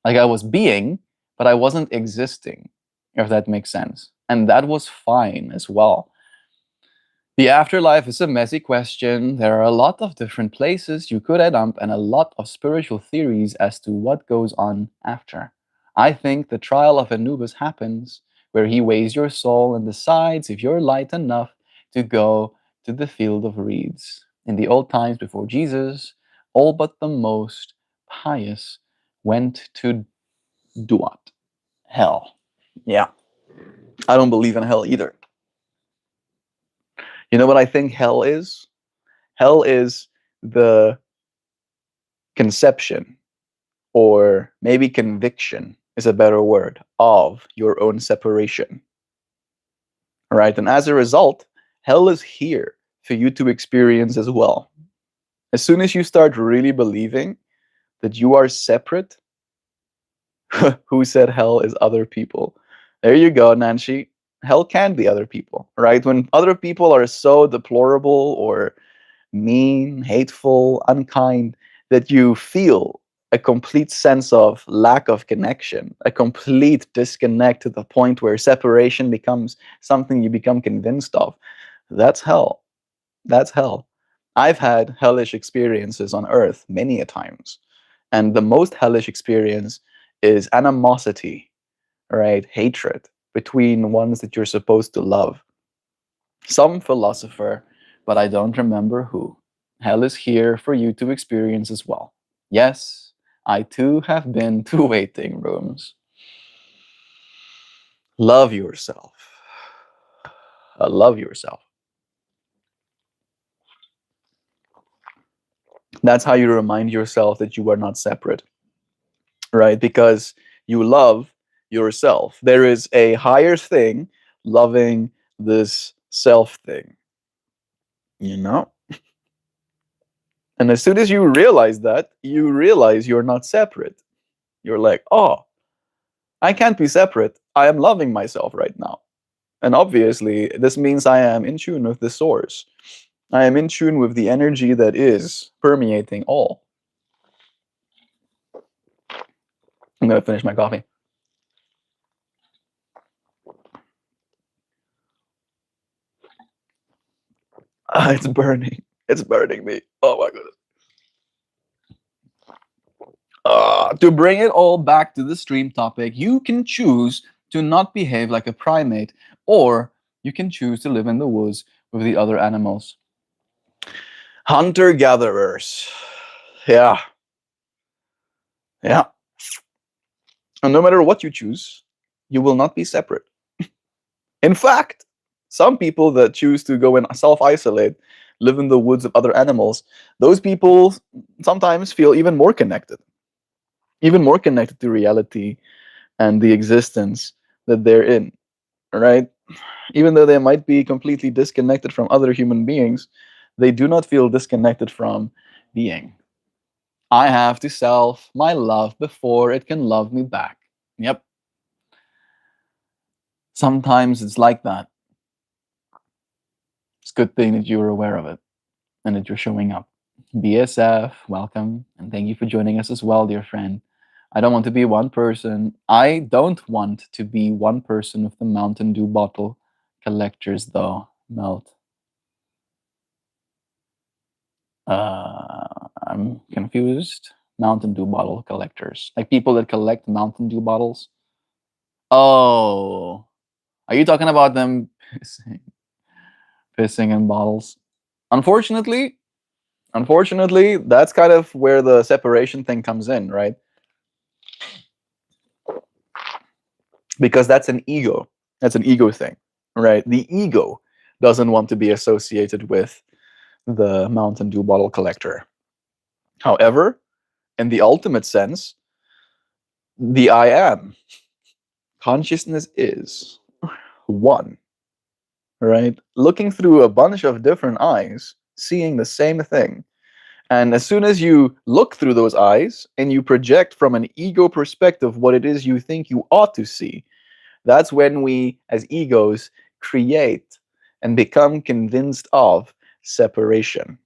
[SPEAKER 1] Like I was being, but I wasn't existing, if that makes sense. And that was fine as well. The afterlife is a messy question. There are a lot of different places you could end up and a lot of spiritual theories as to what goes on after. I think the trial of Anubis happens where he weighs your soul and decides if you're light enough to go to the field of reeds. In the old times before Jesus, all but the most pious went to Duat, hell. Yeah, I don't believe in hell either. You know what I think hell is? Hell is the conception, or maybe conviction is a better word, of your own separation. Right? And as a result, hell is here for you to experience as well. As soon as you start really believing that you are separate, who said hell is other people? There you go, Nancy. Hell can be other people, right? When other people are so deplorable or mean, hateful, unkind, that you feel a complete sense of lack of connection, a complete disconnect to the point where separation becomes something you become convinced of. That's hell. That's hell. I've had hellish experiences on earth many a times. And the most hellish experience is animosity, right? Hatred between ones that you're supposed to love. Some philosopher, but I don't remember who. Hell is here for you to experience as well. Yes, I too have been to waiting rooms. Love yourself. Love yourself. That's how you remind yourself that you are not separate, right? Because you love yourself. There is a higher thing loving this self thing, you know? And as soon as you realize that, you realize you're not separate. You're like, oh, I can't be separate. I am loving myself right now. And obviously, this means I am in tune with the source. I am in tune with the energy that is permeating all. I'm going to finish my coffee. It's burning. It's burning me. Oh my goodness. To bring it all back to the stream topic, you can choose to not behave like a primate, or you can choose to live in the woods with the other animals. Hunter gatherers. Yeah. Yeah. And no matter what you choose, you will not be separate. In fact, some people that choose to go and self isolate, live in the woods of other animals, those people sometimes feel even more connected to reality and the existence that they're in, right? Even though they might be completely disconnected from other human beings, they do not feel disconnected from being. I have to self my love before it can love me back. Yep. Sometimes it's like that. It's a good thing that you're aware of it and that you're showing up. BSF, welcome, and thank you for joining us as well, dear friend. I don't want to be one person. I don't want to be one person with the Mountain Dew bottle collectors, though. Melt. I'm confused. Mountain Dew bottle collectors, like people that collect Mountain Dew bottles. Oh, are you talking about them pissing in bottles? Unfortunately, unfortunately, that's kind of where the separation thing comes in, right? Because that's an ego. That's an ego thing, right? The ego doesn't want to be associated with the Mountain Dew bottle collector. However, in the ultimate sense, the I am consciousness is one, right? Looking through a bunch of different eyes, seeing the same thing. And as soon as you look through those eyes and you project from an ego perspective what it is you think you ought to see, that's when we, as egos, create and become convinced of separation,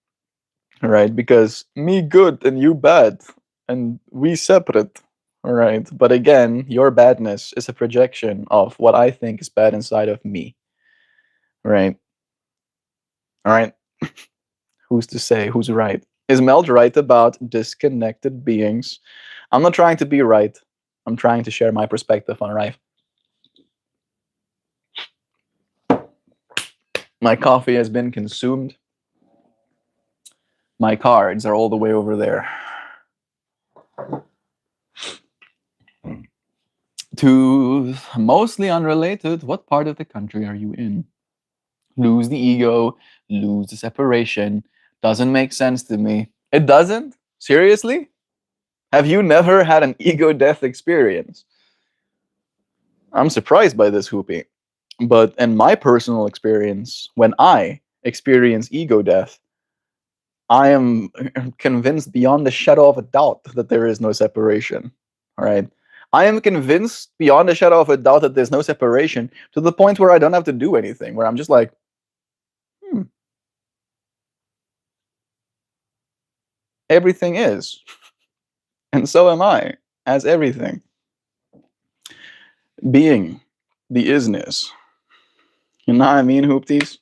[SPEAKER 1] right? Because me good and you bad, and we separate, all right? But again, your badness is a projection of what I think is bad inside of me, right? All right? Who's to say who's right? Is Meld right about disconnected beings? I'm not trying to be right. I'm trying to share my perspective on life. My coffee has been consumed. My cards are all the way over there. To mostly unrelated, what part of the country are you in? Lose the ego, lose the separation. Doesn't make sense to me. It doesn't? Seriously? Have you never had an ego death experience? I'm surprised by this, Hoopy. But in my personal experience, when I experience ego death, I am convinced beyond a shadow of a doubt that there is no separation. All right. I am convinced beyond a shadow of a doubt that there's no separation to the point where I don't have to do anything, where I'm just like, everything is. And so am I, as everything. Being the isness. You know what I mean, Hoopties?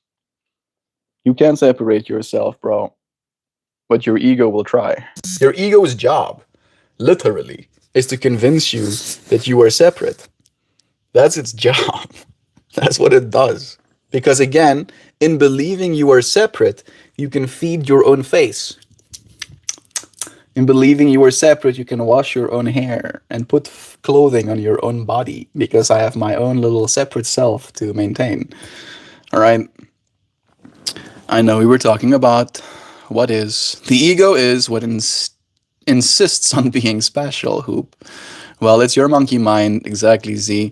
[SPEAKER 1] You can't separate yourself, bro. But your ego will try. Your ego's job, literally, is to convince you that you are separate. That's its job. That's what it does. Because again, in believing you are separate, you can feed your own face. In believing you are separate, you can wash your own hair and put clothing on your own body because I have my own little separate self to maintain. All right. I know we were talking about what is. The ego is what insists on being special, Hoop. Well, it's your monkey mind, exactly, Z.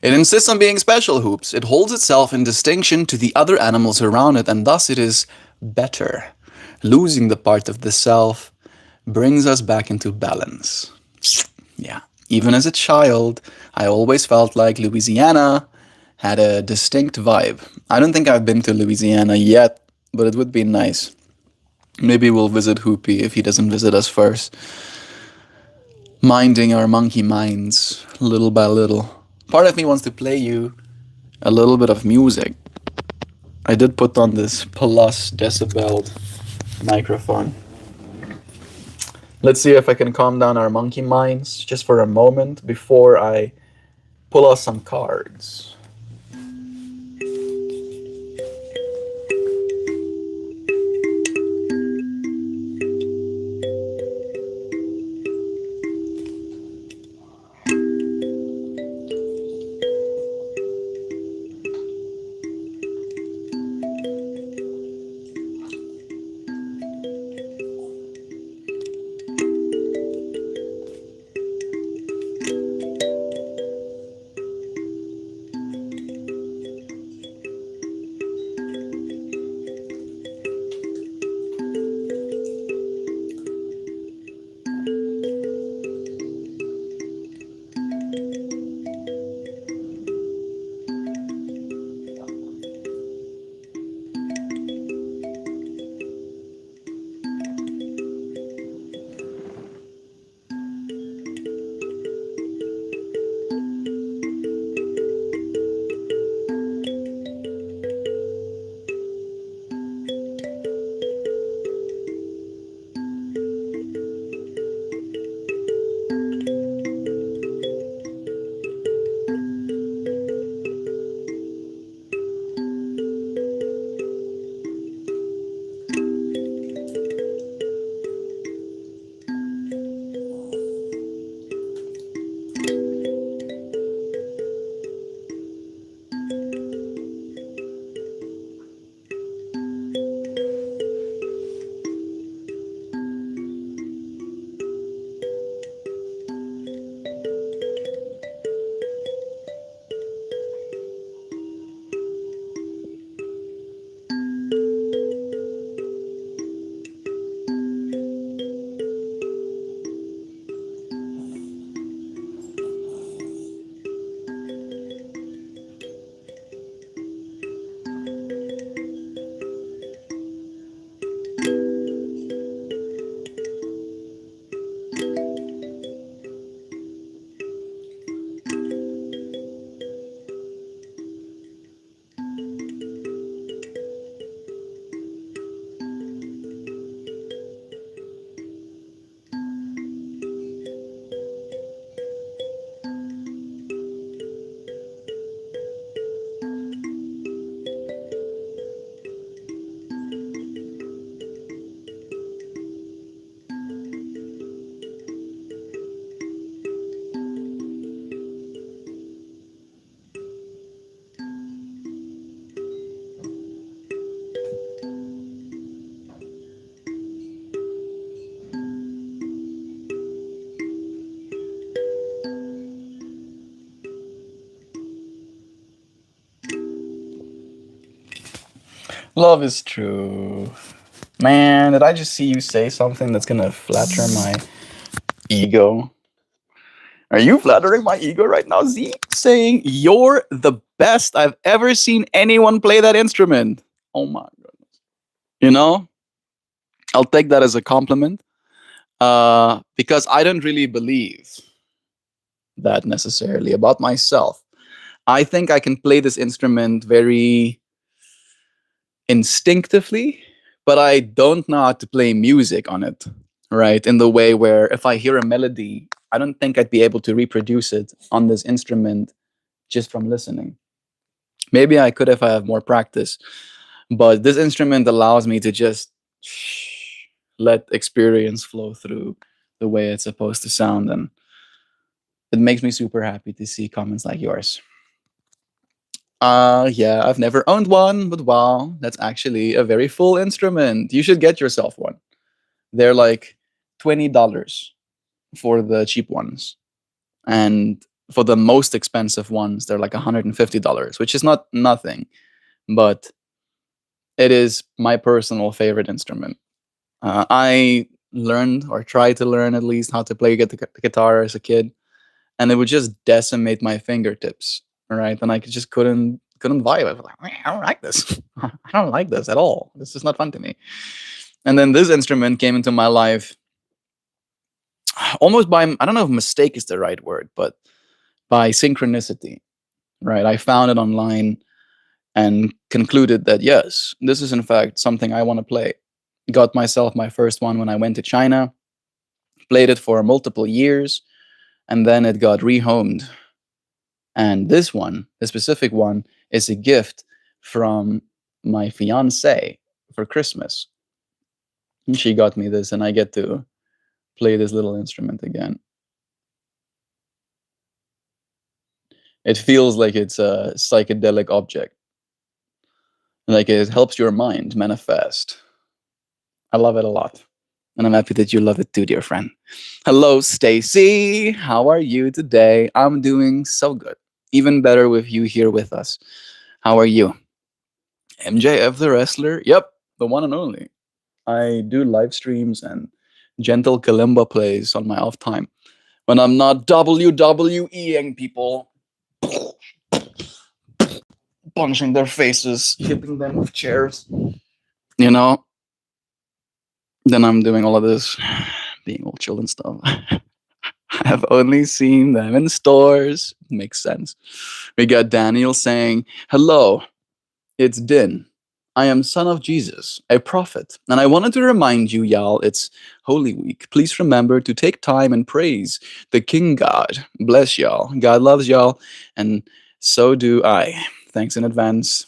[SPEAKER 1] It insists on being special, Hoops. It holds itself in distinction to the other animals around it, and thus it is better. Losing the part of the self brings us back into balance. Yeah. Even as a child, I always felt like Louisiana had a distinct vibe. I don't think I've been to Louisiana yet, but it would be nice. Maybe we'll visit Hoopy if he doesn't visit us first. Minding our monkey minds little by little. Part of me wants to play you a little bit of music. I did put on this plus decibel microphone. Let's see if I can calm down our monkey minds just for a moment before I pull out some cards. Love is true. Man, did I just see you say something that's gonna flatter my ego? Are you flattering my ego right now, Z? Saying you're the best I've ever seen anyone play that instrument. Oh my god. You know, I'll take that as a compliment. Because I don't really believe that necessarily about myself. I think I can play this instrument very instinctively, but I don't know how to play music on it, right? In the way where if I hear a melody, I don't think I'd be able to reproduce it on this instrument just from listening. Maybe I could if I have more practice, but this instrument allows me to just let experience flow through the way it's supposed to sound, and it makes me super happy to see comments like yours. Yeah, I've never owned one, but wow, that's actually a very full instrument. You should get yourself one. They're like $20 for the cheap ones. And for the most expensive ones, they're like $150, which is not nothing, but it is my personal favorite instrument. I learned or tried to learn at least how to play the guitar as a kid, and it would just decimate my fingertips, right? And I just couldn't vibe. I was like, I don't like this. I don't like this at all. This is not fun to me. And then this instrument came into my life almost by, I don't know if mistake is the right word, but by synchronicity, right? I found it online and concluded that yes, this is in fact something I want to play. Got myself my first one when I went to China, played it for multiple years, and then it got rehomed. And this one, the specific one, is a gift from my fiance for Christmas. She got me this, and I get to play this little instrument again. It feels like it's a psychedelic object, like it helps your mind manifest. I love it a lot, and I'm happy that you love it too, dear friend. Hello, Stacy. How are you today? I'm doing so good. Even better with you here with us. How are you? MJF the wrestler? Yep, the one and only. I do live streams and gentle kalimba plays on my off time when I'm not WWEing people, punching their faces, hitting them with chairs. You know, then I'm doing all of this, being all chill and stuff. I've only seen them in stores. Makes sense. We got Daniel saying, "Hello, it's Din. I am son of Jesus, a prophet, and I wanted to remind you, y'all, it's Holy Week. Please remember to take time and praise the King God. Bless y'all. God loves y'all, and so do I. Thanks in advance.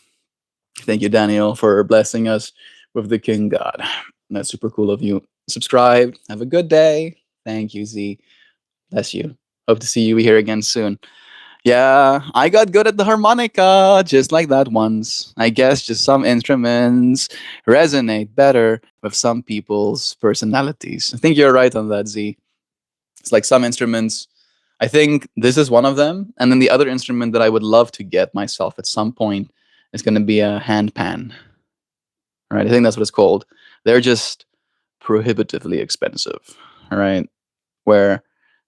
[SPEAKER 1] Thank you, Daniel, for blessing us with the King God. That's super cool of you. Subscribe. Have a good day. Thank you, Z. Bless you. Hope to see you here again soon. Yeah, I got good at the harmonica, just like that once. I guess just some instruments resonate better with some people's personalities. I think you're right on that, Z. It's like some instruments, I think this is one of them. And then the other instrument that I would love to get myself at some point is going to be a handpan, right? I think that's what it's called. They're just prohibitively expensive, right? Where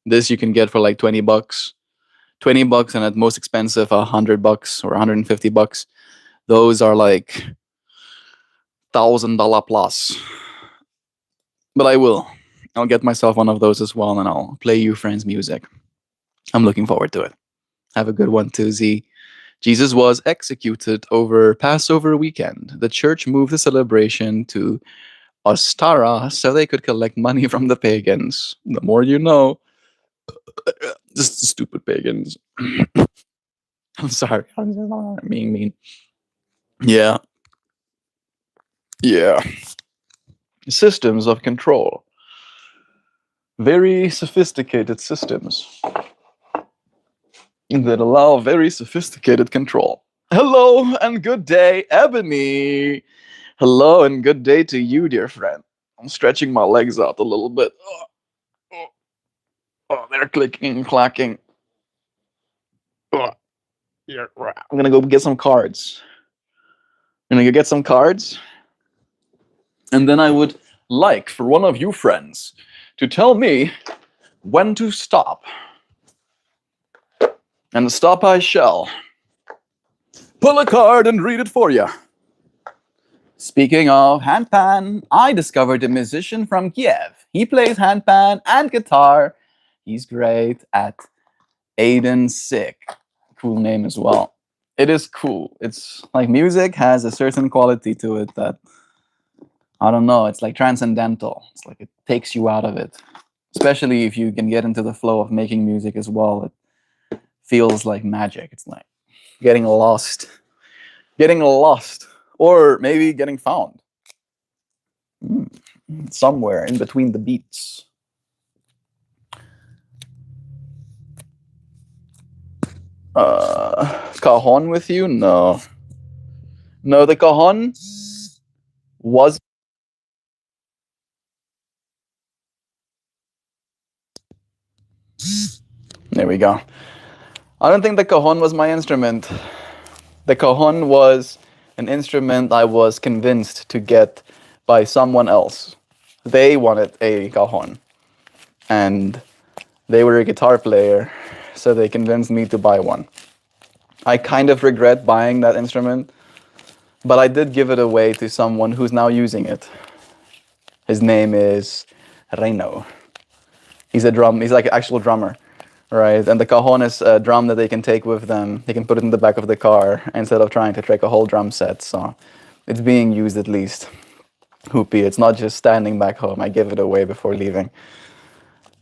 [SPEAKER 1] this you can get for like 20 bucks 20 bucks, and at most expensive $100 or 150 bucks. Those are like $1,000 plus. But I'll get myself one of those as well, and I'll play you friends music. I'm looking forward to it. Have a good one too, Z. Jesus was executed over Passover weekend. The church moved the celebration to Ostara so they could collect money from the pagans. The more you know. Just stupid pagans. I'm sorry. I'm just being mean. Yeah. Yeah. Systems of control. Very sophisticated systems that allow very sophisticated control. Hello and good day, Ebony. Hello and good day to you, dear friend. I'm stretching my legs out a little bit. Oh, they're clicking and clacking. Oh, yeah, right. I'm gonna go get some cards. And I could get some cards, and then I would like for one of you friends to tell me when to stop. And stop I shall. Pull a card and read it for you. Speaking of handpan, I discovered a musician from Kiev. He plays handpan and guitar. He's great at Aiden Sick. Cool name as well. It is cool. It's like music has a certain quality to it that, I don't know, it's like transcendental. It's like it takes you out of it. Especially if you can get into the flow of making music as well. It feels like magic. It's like getting lost. Getting lost. Or maybe getting found. Somewhere in between the beats. Cajon with you? No. No, the cajon was. There we go. I don't think the cajon was my instrument. The cajon was an instrument I was convinced to get by someone else. They wanted a cajon. And they were a guitar player, so they convinced me to buy one. I kind of regret buying that instrument, but I did give it away to someone who's now using it. His name is Reino. He's like an actual drummer, right? And the cajon is a drum that they can take with them. They can put it in the back of the car instead of trying to take a whole drum set. So it's being used at least. Hoopy, it's not just standing back home. I give it away before leaving.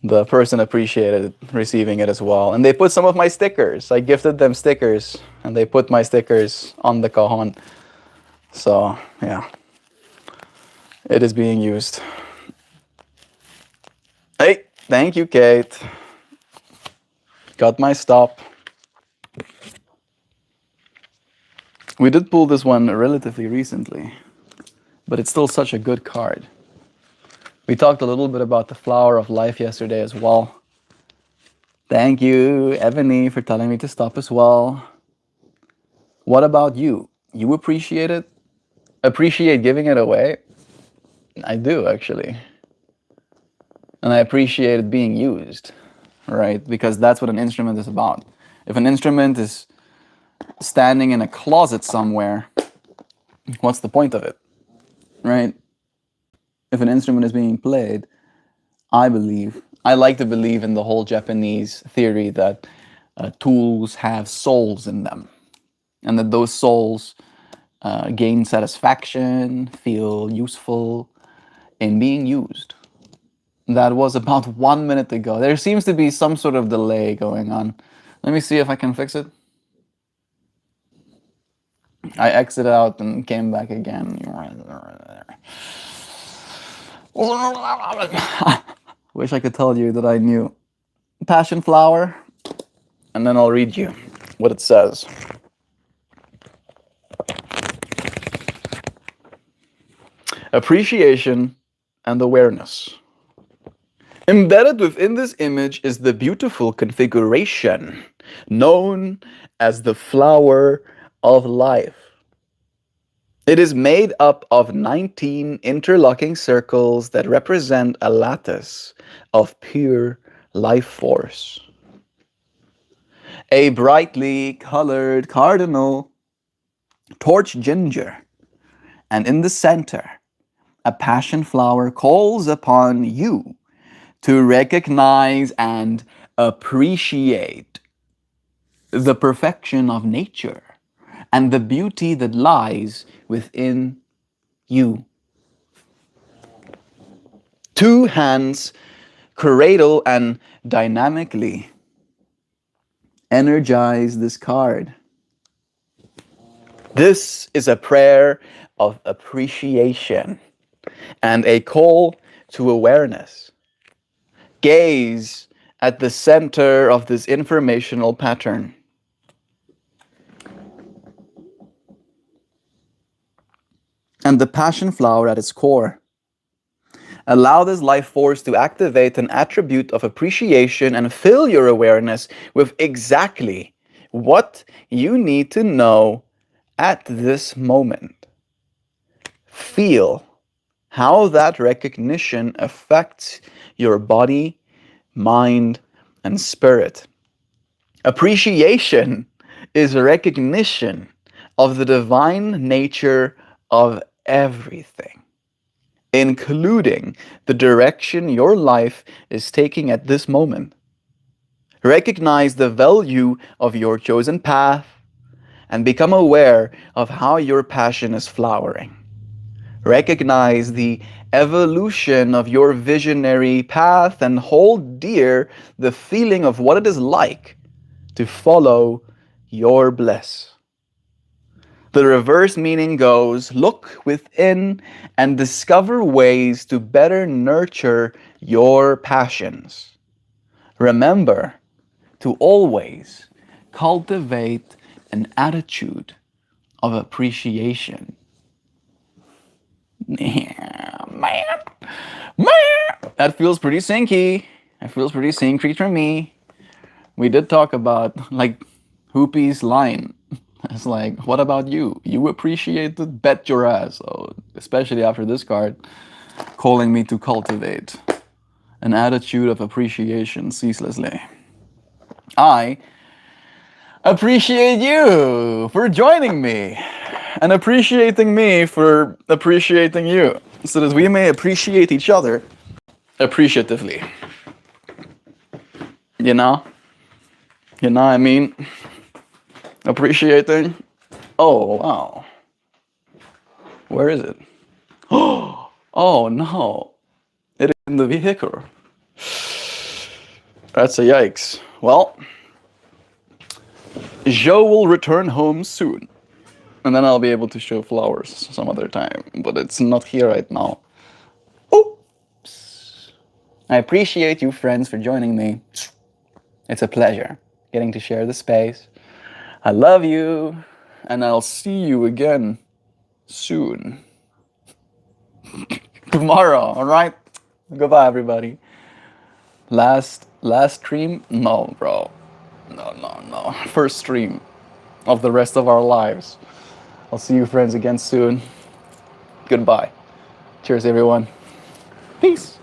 [SPEAKER 1] The person appreciated receiving it as well. And they put some of my stickers. I gifted them stickers, and they put my stickers on the cajon. So, yeah. It is being used. Hey, thank you, Kate. Got my stop. We did pull this one relatively recently, but it's still such a good card. We talked a little bit about the flower of life yesterday as well. Thank you, Ebony, for telling me to stop as well. What about you? You appreciate it? Appreciate giving it away? I do, actually. And I appreciate it being used, right? Because that's what an instrument is about. If an instrument is standing in a closet somewhere, what's the point of it, right? If an instrument is being played, I like to believe in the whole Japanese theory that tools have souls in them, and that those souls gain satisfaction, feel useful in being used. That was about 1 minute ago. There seems to be some sort of delay going on. Let me see if I can fix it. I exited out and came back again. Wish I could tell you that I knew. Passion flower, and then I'll read you what it says. Appreciation and awareness. Embedded within this image is the beautiful configuration known as the flower of life. It is made up of 19 interlocking circles that represent a lattice of pure life force. A brightly colored cardinal, torch ginger, and in the center, a passion flower calls upon you to recognize and appreciate the perfection of nature and the beauty that lies within you. Two hands cradle and dynamically energize this card. This is a prayer of appreciation and a call to awareness. Gaze at the center of this informational pattern. And the passion flower at its core. Allow this life force to activate an attribute of appreciation and fill your awareness with exactly what you need to know at this moment. Feel how that recognition affects your body, mind, and spirit. Appreciation is recognition of the divine nature of everything, including the direction your life is taking at this moment. Recognize the value of your chosen path and become aware of how your passion is flowering. Recognize the evolution of your visionary path and hold dear the feeling of what it is like to follow your bliss. The reverse meaning goes, look within and discover ways to better nurture your passions. Remember to always cultivate an attitude of appreciation. Man, that feels pretty sinky. That feels pretty syncry for me. We did talk about, like, Hoopy's line. It's like, what about you? You appreciated? Bet your ass. Oh, especially after this card, calling me to cultivate an attitude of appreciation ceaselessly. I appreciate you for joining me and appreciating me for appreciating you, so that we may appreciate each other appreciatively. You know? You know what I mean? Appreciating. Oh, wow. Where is it? Oh, no. It is in the vehicle. That's a yikes. Well, Joe will return home soon. And then I'll be able to show flowers some other time. But it's not here right now. Oops. I appreciate you, friends, for joining me. It's a pleasure getting to share the space. I love you. And I'll see you again soon. Tomorrow, alright? Goodbye, everybody. Last stream? No, bro. No. First stream of the rest of our lives. I'll see you, friends, again soon. Goodbye. Cheers, everyone. Peace.